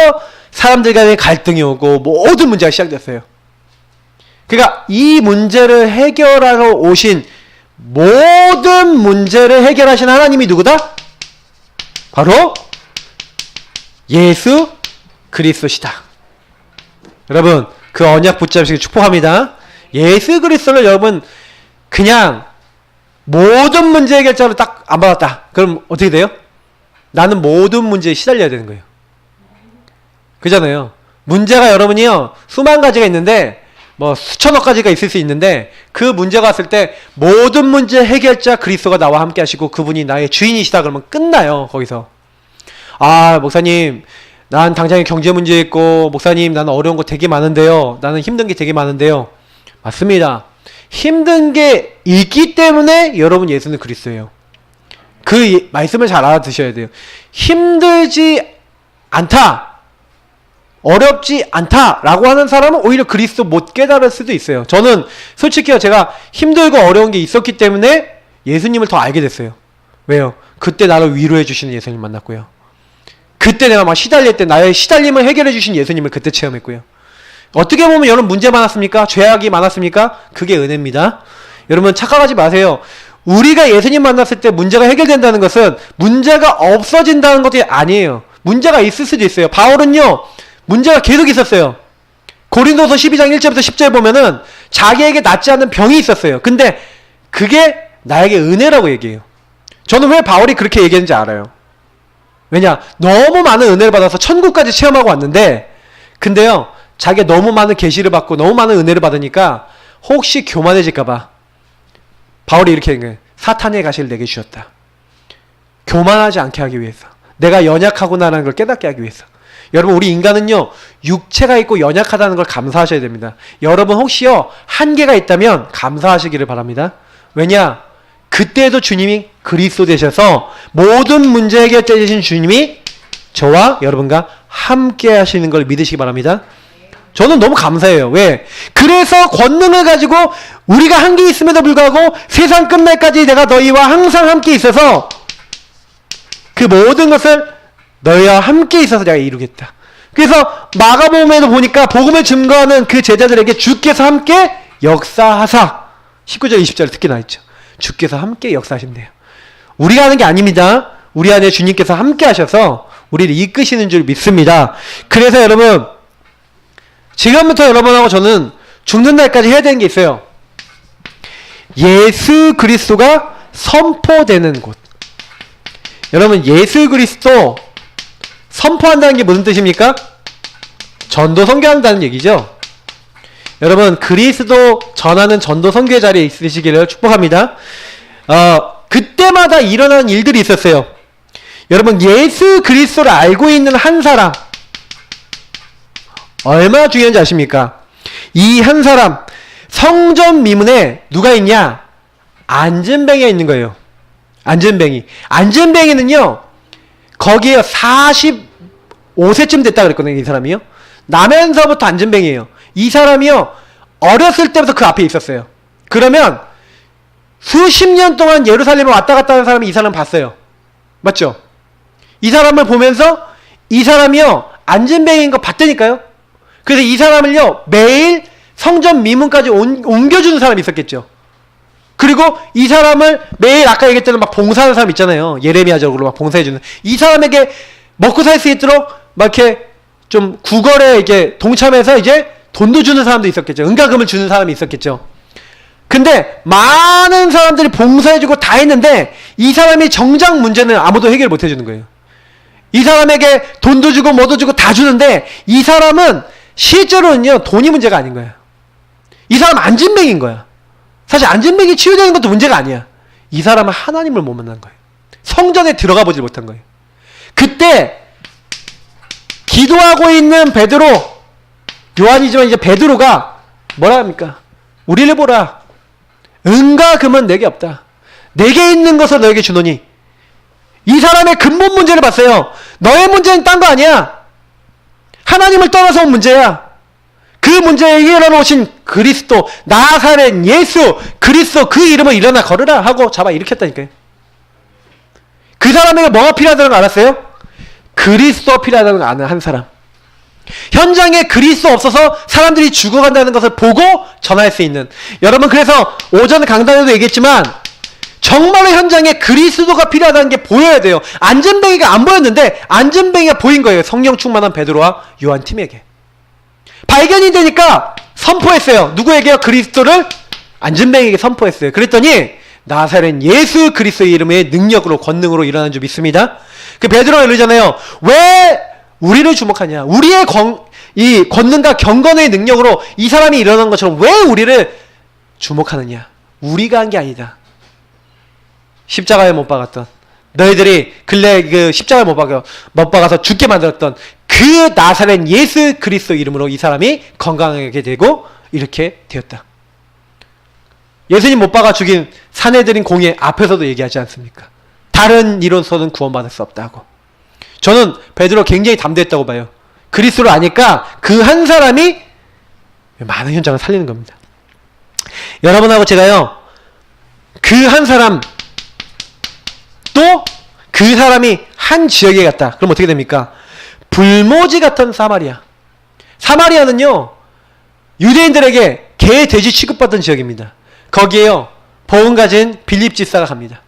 사람들 간의 갈등이 오고 모든 문제가 시작됐어요. 그러니까 이 문제를 해결하러 오신 모든 문제를 해결하신 하나님이 누구다? 바로 예수 그리스도시다. 여러분 그 언약 붙잡으시기 축복합니다. 예수 그리스도를 여러분 그냥 모든 문제 해결자로 딱 안 받았다. 그럼 어떻게 돼요? 나는 모든 문제에 시달려야 되는 거예요. 그잖아요. 문제가 여러분이요 수만 가지가 있는데 뭐 수천억 가지가 있을 수 있는데 그 문제가 왔을 때 모든 문제 해결자 그리스도가 나와 함께 하시고 그분이 나의 주인이시다 그러면 끝나요. 거기서. 아 목사님 난 당장에 경제 문제 있고 목사님 나는 어려운 거 되게 많은데요. 나는 힘든 게 되게 많은데요. 맞습니다. 힘든 게 있기 때문에 여러분 예수는 그리스도예요. 그 말씀을 잘 알아두셔야 돼요. 힘들지 않다, 어렵지 않다라고 하는 사람은 오히려 그리스도 못 깨달을 수도 있어요. 저는 솔직히요 제가 힘들고 어려운 게 있었기 때문에 예수님을 더 알게 됐어요. 왜요? 그때 나를 위로해 주시는 예수님 만났고요. 그때 내가 막 시달릴 때 나의 시달림을 해결해 주신 예수님을 그때 체험했고요. 어떻게 보면 여러분 문제 많았습니까? 죄악이 많았습니까? 그게 은혜입니다. 여러분 착각하지 마세요. 우리가 예수님 만났을 때 문제가 해결된다는 것은 문제가 없어진다는 것이 아니에요. 문제가 있을 수도 있어요. 바울은요 문제가 계속 있었어요. 고린도서 12장 1절부터 10절 보면은 자기에게 낫지 않는 병이 있었어요. 근데 그게 나에게 은혜라고 얘기해요. 저는 왜 바울이 그렇게 얘기했는지 알아요. 왜냐? 너무 많은 은혜를 받아서 천국까지 체험하고 왔는데 근데요 자기가 너무 많은 계시를 받고 너무 많은 은혜를 받으니까 혹시 교만해질까봐 바울이 이렇게 얘기해요. 사탄의 가시를 내게 주셨다. 교만하지 않게 하기 위해서, 내가 연약하구나라는 걸 깨닫게 하기 위해서. 여러분 우리 인간은요 육체가 있고 연약하다는 걸 감사하셔야 됩니다. 여러분 혹시요 한계가 있다면 감사하시기를 바랍니다. 왜냐? 그때도 주님이 그리스도 되셔서 모든 문제 해결자 되신 주님이 저와 여러분과 함께 하시는 걸 믿으시기 바랍니다. 저는 너무 감사해요. 왜? 그래서 권능을 가지고 우리가 한 게 있음에도 불구하고 세상 끝날까지 내가 너희와 항상 함께 있어서 그 모든 것을 너희와 함께 있어서 내가 이루겠다. 그래서 마가복음에도 보니까 복음을 증거하는 그 제자들에게 주께서 함께 역사하사 19절 20절에 특히 나있죠. 주께서 함께 역사하신대요. 우리가 하는 게 아닙니다. 우리 안에 주님께서 함께 하셔서 우리를 이끄시는 줄 믿습니다. 그래서 여러분 지금부터 여러분하고 저는 죽는 날까지 해야 되는 게 있어요. 예수 그리스도가 선포되는 곳. 여러분 예수 그리스도 선포한다는 게 무슨 뜻입니까? 전도 선교한다는 얘기죠. 여러분 그리스도 전하는 전도 선교의 자리에 있으시기를 축복합니다. 그때마다 일어나는 일들이 있었어요. 여러분 예수 그리스도를 알고 있는 한 사람 얼마나 중요한지 아십니까? 이 한 사람 성전 미문에 누가 있냐? 안전뱅이가 있는 거예요. 안전뱅이는요 거기에 45세쯤 됐다 그랬거든요. 이 사람이요. 나면서부터 안전뱅이에요. 이 사람이요 어렸을 때부터 그 앞에 있었어요. 그러면 수십 년 동안 예루살렘에 왔다 갔다 하는 사람이 이 사람 봤어요. 맞죠? 이 사람을 보면서 이 사람이요 안전뱅이인 거 봤다니까요. 그래서 이 사람을요 매일 성전 미문까지 옮겨주는 사람이 있었겠죠. 그리고 이 사람을 매일 아까 얘기했던 막 봉사하는 사람 있잖아요. 예레미야적으로 막 봉사해주는 이 사람에게 먹고 살 수 있도록 막 이렇게 좀 구걸에 이렇게 동참해서 이제 돈도 주는 사람도 있었겠죠. 응가금을 주는 사람이 있었겠죠. 근데 많은 사람들이 봉사해주고 다 했는데 이 사람이 정작 문제는 아무도 해결 못 해주는 거예요. 이 사람에게 돈도 주고 뭐도 주고 다 주는데 이 사람은 실제로는요 돈이 문제가 아닌 거예요. 이 사람 안진뱅인 거야. 사실 안진뱅이 치유되는 것도 문제가 아니야. 이 사람은 하나님을 못 만난 거예요. 성전에 들어가 보지 못한 거예요. 그때 기도하고 있는 베드로, 요한이지만 이제 베드로가 뭐라 합니까? 우리를 보라. 은과 금은 내게 없다. 내게 있는 것을 너에게 주노니. 이 사람의 근본 문제를 봤어요. 너의 문제는 딴 거 아니야. 하나님을 떠나서 온 문제야. 그 문제에 해결해 오신 그리스도, 나사렛 예수 그리스도 그 이름을 일어나 걸으라 하고 잡아 일으켰다니까요. 그 사람에게 뭐가 필요하다는 걸 알았어요? 그리스도 필요하다는 걸 아는 한 사람. 현장에 그리스도 없어서 사람들이 죽어간다는 것을 보고 전할 수 있는. 여러분 그래서 오전 강단에도 얘기했지만 정말로 현장에 그리스도가 필요하다는 게 보여야 돼요. 안전뱅이가 안 보였는데 안전뱅이가 보인 거예요. 성령 충만한 베드로와 요한 팀에게. 발견이 되니까 선포했어요. 누구에게요? 그리스도를 안전뱅이에게 선포했어요. 그랬더니 나사렛 예수 그리스도의 이름의 능력으로 권능으로 일어난 줄 믿습니다. 그 베드로가 이러잖아요. 왜 우리를 주목하냐? 우리의 이 권능과 경건의 능력으로 이 사람이 일어난 것처럼 왜 우리를 주목하느냐? 우리가 한 게 아니다. 십자가에 못 박았던 너희들이 근래 그 십자가에 못 박아서 죽게 만들었던 그 나사렛 예수 그리스도 이름으로 이 사람이 건강하게 되고 이렇게 되었다. 예수님 못 박아 죽인 사내들인 공예 앞에서도 얘기하지 않습니까? 다른 이론서는 구원받을 수 없다고. 저는 베드로 굉장히 담대했다고 봐요. 그리스도를 아니까 그 한 사람이 많은 현장을 살리는 겁니다. 여러분하고 제가요 그 한 사람 또 그 사람이 한 지역에 갔다. 그럼 어떻게 됩니까? 불모지 같은 사마리아. 사마리아는요 유대인들에게 개, 돼지 취급받던 지역입니다. 거기에요 복음 가진 빌립 집사가 갑니다.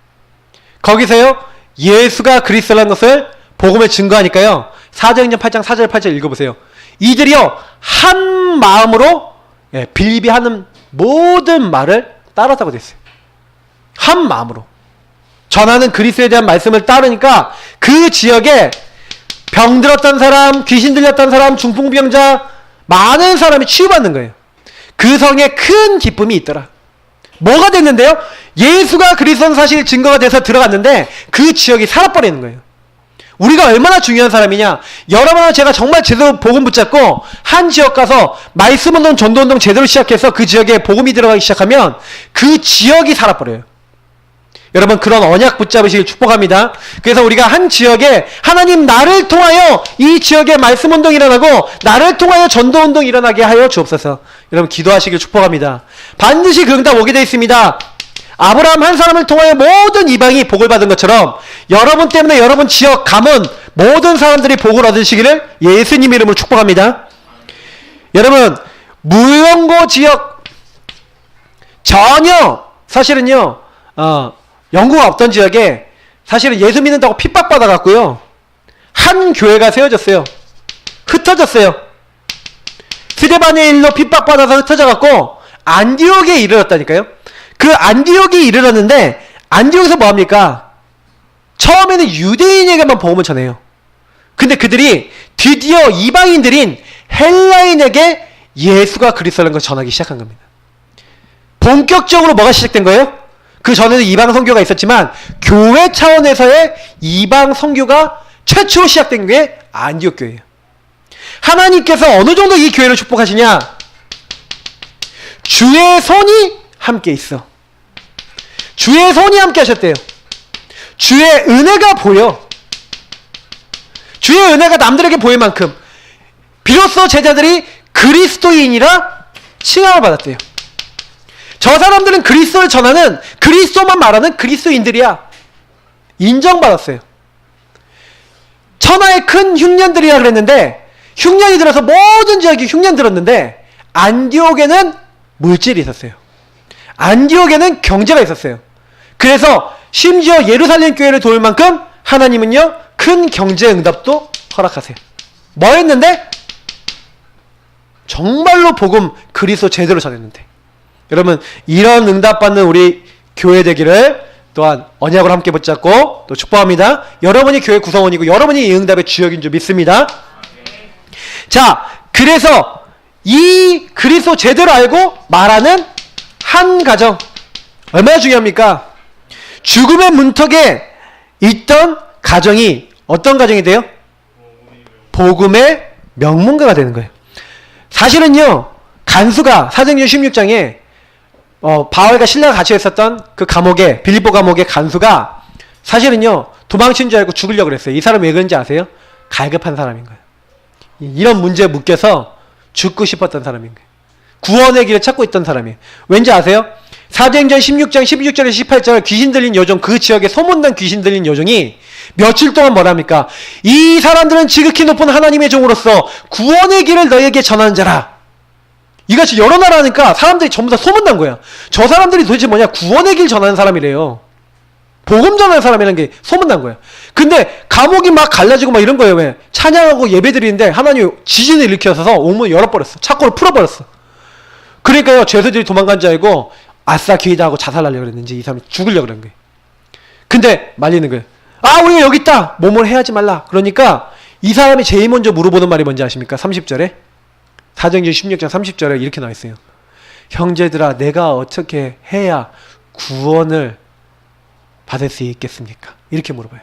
거기서요 예수가 그리스도라는 것을 복음을 증거하니까요. 사도행전 8장 4절 8절 읽어보세요. 이들이요 한 마음으로 빌립이 하는 모든 말을 따랐다고 됐어요. 한 마음으로 전하는 그리스도에 대한 말씀을 따르니까 그 지역에 병들었던 사람, 귀신 들렸던 사람, 중풍병자 많은 사람이 치유받는 거예요. 그 성에 큰 기쁨이 있더라. 뭐가 됐는데요? 예수가 그리스도는 사실 증거가 돼서 들어갔는데 그 지역이 살아버리는 거예요. 우리가 얼마나 중요한 사람이냐. 여러분은 제가 정말 제대로 복음 붙잡고 한 지역 가서 말씀운동, 전도운동 제대로 시작해서 그 지역에 복음이 들어가기 시작하면 그 지역이 살아버려요. 여러분 그런 언약 붙잡으시길 축복합니다. 그래서 우리가 한 지역에 하나님 나를 통하여 이 지역에 말씀운동이 일어나고 나를 통하여 전도운동이 일어나게 하여 주옵소서. 여러분 기도하시길 축복합니다. 반드시 그 응답 오게 되어 있습니다. 아브라함 한 사람을 통하여 모든 이방이 복을 받은 것처럼 여러분 때문에 여러분 지역 가문 모든 사람들이 복을 얻으시기를 예수님 이름으로 축복합니다. 여러분 무연고 지역 전혀 사실은요 연고가 없던 지역에 사실은 예수 믿는다고 핍박받아 갖고요 한 교회가 세워졌어요. 흩어졌어요. 스데반의 일로 핍박받아서 흩어져 갖고 안디옥에 이르렀다니까요. 그 안디옥에 이르렀는데 안디옥에서 뭐합니까? 처음에는 유대인에게만 복음을 전해요. 근데 그들이 드디어 이방인들인 헬라인에게 예수가 그리스도라는 것을 전하기 시작한 겁니다. 본격적으로 뭐가 시작된 거예요? 그 전에도 이방 선교가 있었지만 교회 차원에서의 이방 선교가 최초로 시작된 게 안디옥 교회예요. 하나님께서 어느 정도 이 교회를 축복하시냐? 주의 손이 함께 있어. 주의 손이 함께 하셨대요. 주의 은혜가 보여. 주의 은혜가 남들에게 보일 만큼 비로소 제자들이 그리스도인이라 칭함을 받았대요. 저 사람들은 그리스도를 전하는 그리스도만 말하는 그리스도인들이야. 인정받았어요. 천하의 큰 흉년들이라 그랬는데 흉년이 들어서 모든 지역이 흉년 들었는데 안디옥에는 물질이 있었어요. 안디옥에는 경제가 있었어요. 그래서 심지어 예루살렘 교회를 도울 만큼 하나님은요 큰 경제 응답도 허락하세요. 뭐 했는데? 정말로 복음 그리스도 제대로 전했는데. 여러분 이런 응답받는 우리 교회 되기를 또한 언약으로 함께 붙잡고 또 축복합니다. 여러분이 교회 구성원이고 여러분이 이 응답의 주역인 줄 믿습니다. 자, 그래서 이 그리스도 제대로 알고 말하는 한 가정 얼마나 중요합니까? 죽음의 문턱에 있던 가정이 어떤 가정이 돼요? 복음의 명문가가 되는 거예요. 사실은요 간수가 사도행전 16장에 바울과 신라가 같이 있었던 그 감옥에 빌립보 감옥의 간수가 사실은요 도망친 줄 알고 죽으려고 그랬어요. 이 사람이 왜 그런지 아세요? 갈급한 사람인 거예요. 이런 문제에 묶여서 죽고 싶었던 사람인 거예요. 구원의 길을 찾고 있던 사람이에요. 왠지 아세요? 사도행전 16장 16절에서 18절 귀신 들린 여종, 그 지역에 소문난 귀신 들린 여종이 며칠 동안 뭐랍니까? 이 사람들은 지극히 높은 하나님의 종으로서 구원의 길을 너에게 전하는 자라. 이같이 여러 나라 하니까 사람들이 전부 다 소문난 거야. 저 사람들이 도대체 뭐냐? 구원의 길 전하는 사람이래요. 복음 전하는 사람이라는 게 소문난 거야. 근데 감옥이 막 갈라지고 막 이런 거예요. 왜? 찬양하고 예배 드리는데 하나님이 지진을 일으켜서 오문을 열어버렸어. 창고를 풀어버렸어. 그러니까요 죄수들이 도망간 줄 알고 아싸 기회다 하고 자살하려고 그랬는지 이 사람이 죽으려고 그런 거예요. 근데 말리는 거예요. 아 우리가 여기 있다. 뭐뭘 해야지 말라. 그러니까 이 사람이 제일 먼저 물어보는 말이 뭔지 아십니까? 30절에 사도행전 16장 30절에 이렇게 나와 있어요. 형제들아 내가 어떻게 해야 구원을 받을 수 있겠습니까? 이렇게 물어봐요.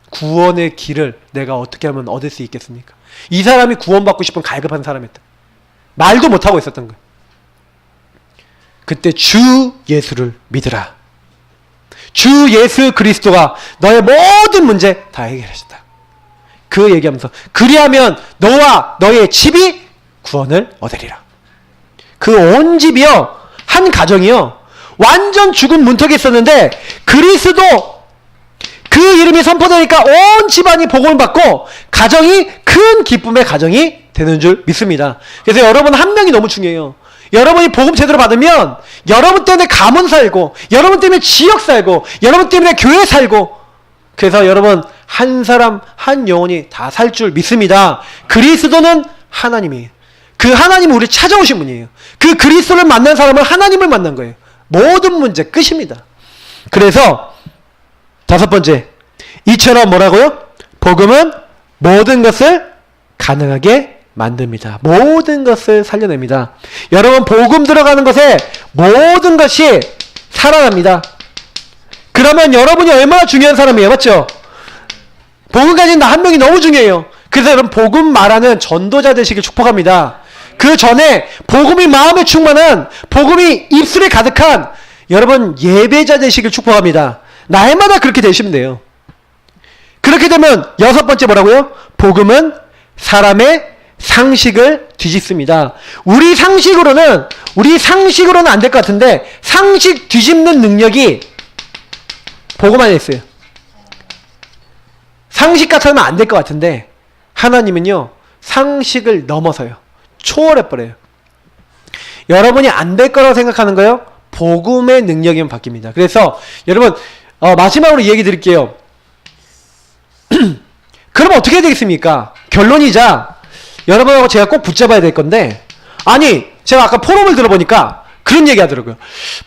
구원의 길을 내가 어떻게 하면 얻을 수 있겠습니까? 이 사람이 구원받고 싶은 갈급한 사람이었다. 말도 못하고 있었던 거예요. 그때 주 예수를 믿으라. 주 예수 그리스도가 너의 모든 문제 다 해결하셨다. 그 얘기하면서 그리하면 너와 너의 집이 구원을 얻으리라. 그 온 집이요 한 가정이요 완전 죽은 문턱에 있었는데 그리스도 그 이름이 선포되니까 온 집안이 복음을 받고 가정이 큰 기쁨의 가정이 되는 줄 믿습니다. 그래서 여러분 한 명이 너무 중요해요. 여러분이 복음 제대로 받으면 여러분 때문에 가문 살고 여러분 때문에 지역 살고 여러분 때문에 교회 살고 그래서 여러분 한 사람 한 영혼이 다 살 줄 믿습니다. 그리스도는 하나님이에요. 그 하나님은 우리 찾아오신 분이에요. 그 그리스도를 만난 사람은 하나님을 만난 거예요. 모든 문제 끝입니다. 그래서 다섯 번째 이처럼 뭐라고요? 복음은 모든 것을 가능하게 만듭니다. 모든 것을 살려냅니다. 여러분 복음 들어가는 것에 모든 것이 살아납니다. 그러면 여러분이 얼마나 중요한 사람이에요. 맞죠? 복음 가진 나 한 명이 너무 중요해요. 그래서 여러분 복음 말하는 전도자 되시길 축복합니다. 그 전에 복음이 마음에 충만한 복음이 입술에 가득한 여러분 예배자 되시길 축복합니다. 날마다 그렇게 되시면 돼요. 그렇게 되면 여섯 번째 뭐라고요? 복음은 사람의 상식을 뒤집습니다. 우리 상식으로는 안 될 것 같은데 상식 뒤집는 능력이 복음 안에 있어요. 상식 같으면 안 될 것 같은데 하나님은요 상식을 넘어서요. 초월해버려요. 여러분이 안 될 거라고 생각하는 거요 복음의 능력이면 바뀝니다. 그래서 여러분 마지막으로 얘기 드릴게요. 그럼 어떻게 해야 되겠습니까? 결론이자 여러분하고 제가 꼭 붙잡아야 될 건데, 아니 제가 아까 포럼을 들어보니까 그런 얘기 하더라고요.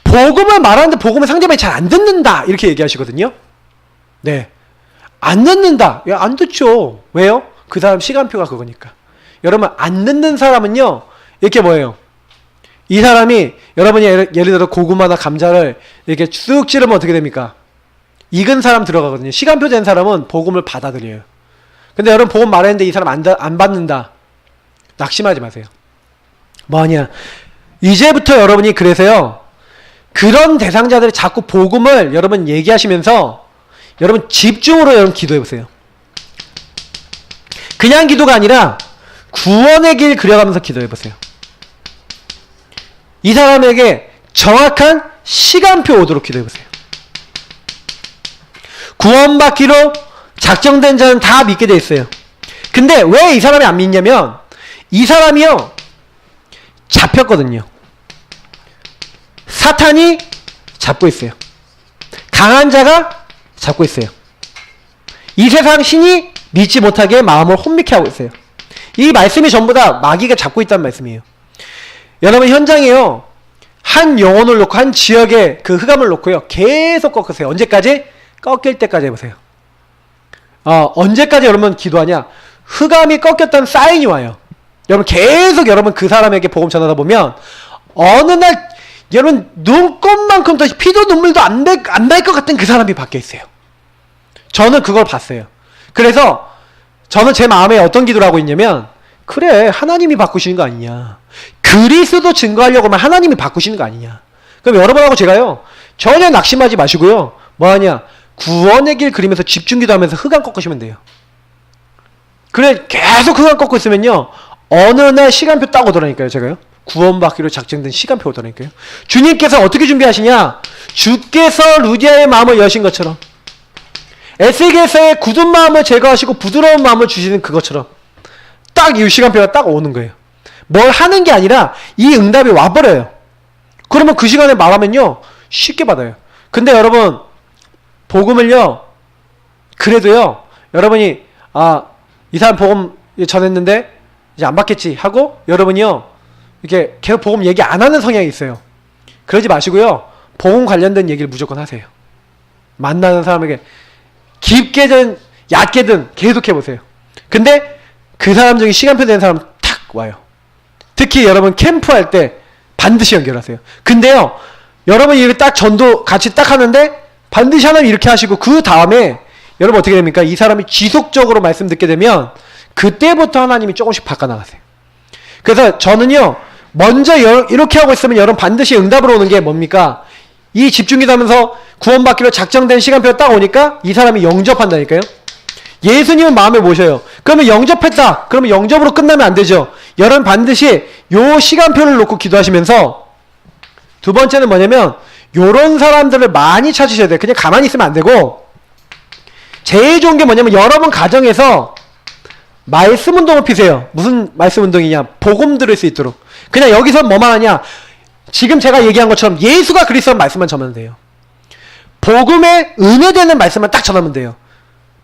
복음을 말하는데 복음을 상대방이 잘 안 듣는다 이렇게 얘기하시거든요. 네, 안 듣는다. 야, 안 듣죠. 왜요? 그 사람 시간표가 그거니까. 여러분 안 듣는 사람은요 이렇게 뭐예요? 이 사람이 여러분이 예를 들어 고구마나 감자를 이렇게 쑥 찌르면 어떻게 됩니까? 익은 사람 들어가거든요. 시간표 된 사람은 복음을 받아들여요. 근데 여러분 복음 말했는데 이 사람 안 받는다. 낙심하지 마세요. 뭐냐? 이제부터 여러분이 그래서요. 그런 대상자들이 자꾸 복음을 여러분 얘기하시면서 여러분 집중으로 여러분 기도해보세요. 그냥 기도가 아니라 구원의 길 그려가면서 기도해보세요. 이 사람에게 정확한 시간표 오도록 기도해보세요. 구원받기로 작정된 자는 다 믿게 돼 있어요. 근데 왜 이 사람이 안 믿냐면 이 사람이요 잡혔거든요. 사탄이 잡고 있어요. 강한 자가 잡고 있어요. 이 세상 신이 믿지 못하게 마음을 혼미케 하고 있어요. 이 말씀이 전부 다 마귀가 잡고 있다는 말씀이에요. 여러분 현장에요 한 영혼을 놓고 한 지역에 그 흑암을 놓고요 계속 꺾으세요. 언제까지? 꺾일 때까지 해보세요. 언제까지 여러분 기도하냐? 흑암이 꺾였다는 사인이 와요. 여러분 계속 여러분 그 사람에게 복음 전하다 보면 어느 날 여러분 눈꽃만큼 더 피도 눈물도 안 날 것 같은 그 사람이 밖에 있어요. 저는 그걸 봤어요. 그래서 저는 제 마음에 어떤 기도를 하고 있냐면 그래 하나님이 바꾸시는 거 아니냐. 그리스도 증거하려고 하면 하나님이 바꾸시는 거 아니냐. 그럼 여러분하고 제가요 전혀 낙심하지 마시고요 뭐하냐 구원의 길 그리면서 집중기도 하면서 흑암 꺾으시면 돼요. 그래 계속 흑암 꺾고 있으면요 어느 날 시간표 딱 오더라니까요. 제가요 구원받기로 작정된 시간표 오더라니까요. 주님께서 어떻게 준비하시냐. 주께서 루디아의 마음을 여신 것처럼 에스겔서의 굳은 마음을 제거하시고 부드러운 마음을 주시는 그것처럼 딱 이 시간표가 딱 오는 거예요. 뭘 하는 게 아니라 이 응답이 와버려요. 그러면 그 시간에 말하면요 쉽게 받아요. 근데 여러분 복음을요 그래도요 여러분이 이 사람 복음 전했는데 이제 안 받겠지 하고 여러분이요 이렇게 계속 복음 얘기 안 하는 성향이 있어요. 그러지 마시고요 복음 관련된 얘기를 무조건 하세요. 만나는 사람에게 깊게든 얕게든 계속 해보세요. 근데 그 사람 중에 시간표 되는 사람 탁 와요. 특히 여러분 캠프할 때 반드시 연결하세요. 근데요 여러분이 이렇게 딱 전도 같이 딱 하는데 반드시 하나님 이렇게 하시고 그 다음에 여러분 어떻게 됩니까? 이 사람이 지속적으로 말씀 듣게 되면 그때부터 하나님이 조금씩 바꿔나가세요. 그래서 저는요 먼저 이렇게 하고 있으면 여러분 반드시 응답으로 오는 게 뭡니까? 이 집중기도 하면서 구원받기로 작정된 시간표가 딱 오니까 이 사람이 영접한다니까요. 예수님은 마음에 모셔요. 그러면 영접했다. 그러면 영접으로 끝나면 안 되죠. 여러분 반드시 요 시간표를 놓고 기도하시면서 두 번째는 뭐냐면 요런 사람들을 많이 찾으셔야 돼요. 그냥 가만히 있으면 안 되고 제일 좋은 게 뭐냐면 여러분 가정에서 말씀 운동을 피세요. 무슨 말씀 운동이냐? 복음 들을 수 있도록. 그냥 여기서 뭐만 하냐? 지금 제가 얘기한 것처럼 예수가 그리스도란 말씀만 전하면 돼요. 복음에 은혜되는 말씀만 딱 전하면 돼요.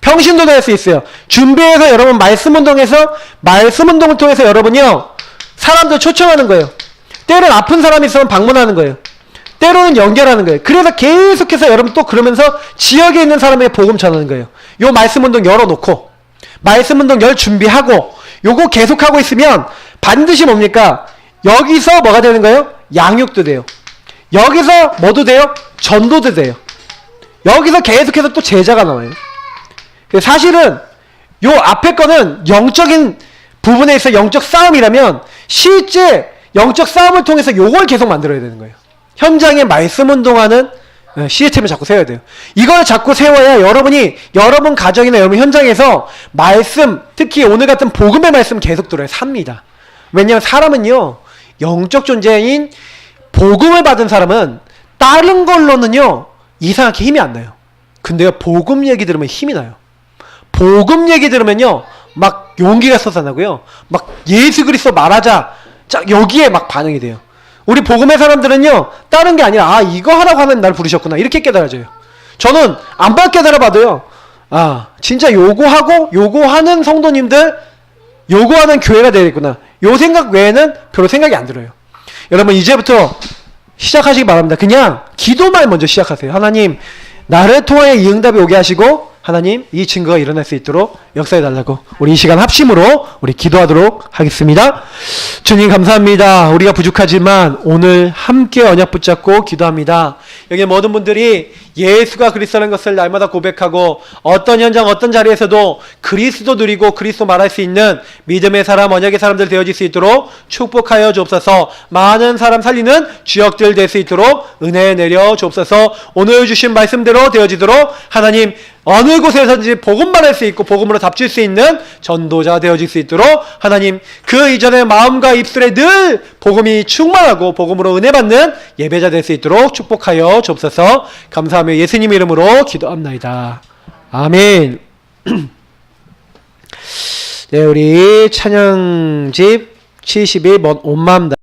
평신도 될 수 있어요. 준비해서 여러분 말씀 운동에서 말씀 운동을 통해서 여러분이요 사람들 초청하는 거예요. 때로는 아픈 사람이 있으면 방문하는 거예요. 때로는 연결하는 거예요. 그래서 계속해서 여러분 또 그러면서 지역에 있는 사람에게 복음 전하는 거예요. 요 말씀 운동 열어놓고 말씀 운동 열 준비하고 요거 계속하고 있으면 반드시 뭡니까? 여기서 뭐가 되는 거예요? 양육도 돼요. 여기서 뭐도 돼요? 전도도 돼요. 여기서 계속해서 또 제자가 나와요. 사실은 요 앞에 거는 영적인 부분에 있어 영적 싸움이라면 실제 영적 싸움을 통해서 요걸 계속 만들어야 되는 거예요. 현장에 말씀 운동하는 시스템을 자꾸 세워야 돼요. 이걸 자꾸 세워야 여러분 가정이나 여러분 현장에서 말씀, 특히 오늘 같은 복음의 말씀 계속 들어야 삽니다. 왜냐하면 사람은요, 영적 존재인 복음을 받은 사람은 다른 걸로는요, 이상하게 힘이 안 나요. 근데요, 복음 얘기 들으면 힘이 나요. 복음 얘기 들으면요, 막 용기가 솟아나고요, 막 예수 그리스도 말하자, 자, 여기에 막 반응이 돼요. 우리 복음의 사람들은요, 다른 게 아니라, 이거 하라고 하면 날 부르셨구나, 이렇게 깨달아져요. 저는 안만 깨달아봐도요, 진짜 요거하는 성도님들, 요거하는 교회가 되겠구나, 요 생각 외에는 별로 생각이 안 들어요. 여러분, 이제부터 시작하시기 바랍니다. 그냥 기도만 먼저 시작하세요. 하나님, 나를 통하여 이 응답이 오게 하시고, 하나님, 이 증거가 일어날 수 있도록 역사해달라고, 우리 이 시간 합심으로 우리 기도하도록 하겠습니다. 주님 감사합니다. 우리가 부족하지만 오늘 함께 언약 붙잡고 기도합니다. 여기 모든 분들이 예수가 그리스도라는 것을 날마다 고백하고 어떤 현장 어떤 자리에서도 그리스도 누리고 그리스도 말할 수 있는 믿음의 사람, 언약의 사람들 되어질 수 있도록 축복하여 주옵소서. 많은 사람 살리는 주역들 될 수 있도록 은혜 내려 주옵소서. 오늘 주신 말씀대로 되어지도록 하나님, 어느 곳에서든지 복음 말할 수 있고 복음으로 답줄 수 있는 전도자 되어질 수 있도록 하나님, 그 이전의 마음과 입술에 늘 복음이 충만하고 복음으로 은혜 받는 예배자 될 수 있도록 축복하여 주옵소서. 감사하며 예수님 이름으로 기도합나이다. 아멘. 네, 우리 찬양집 71번 온맘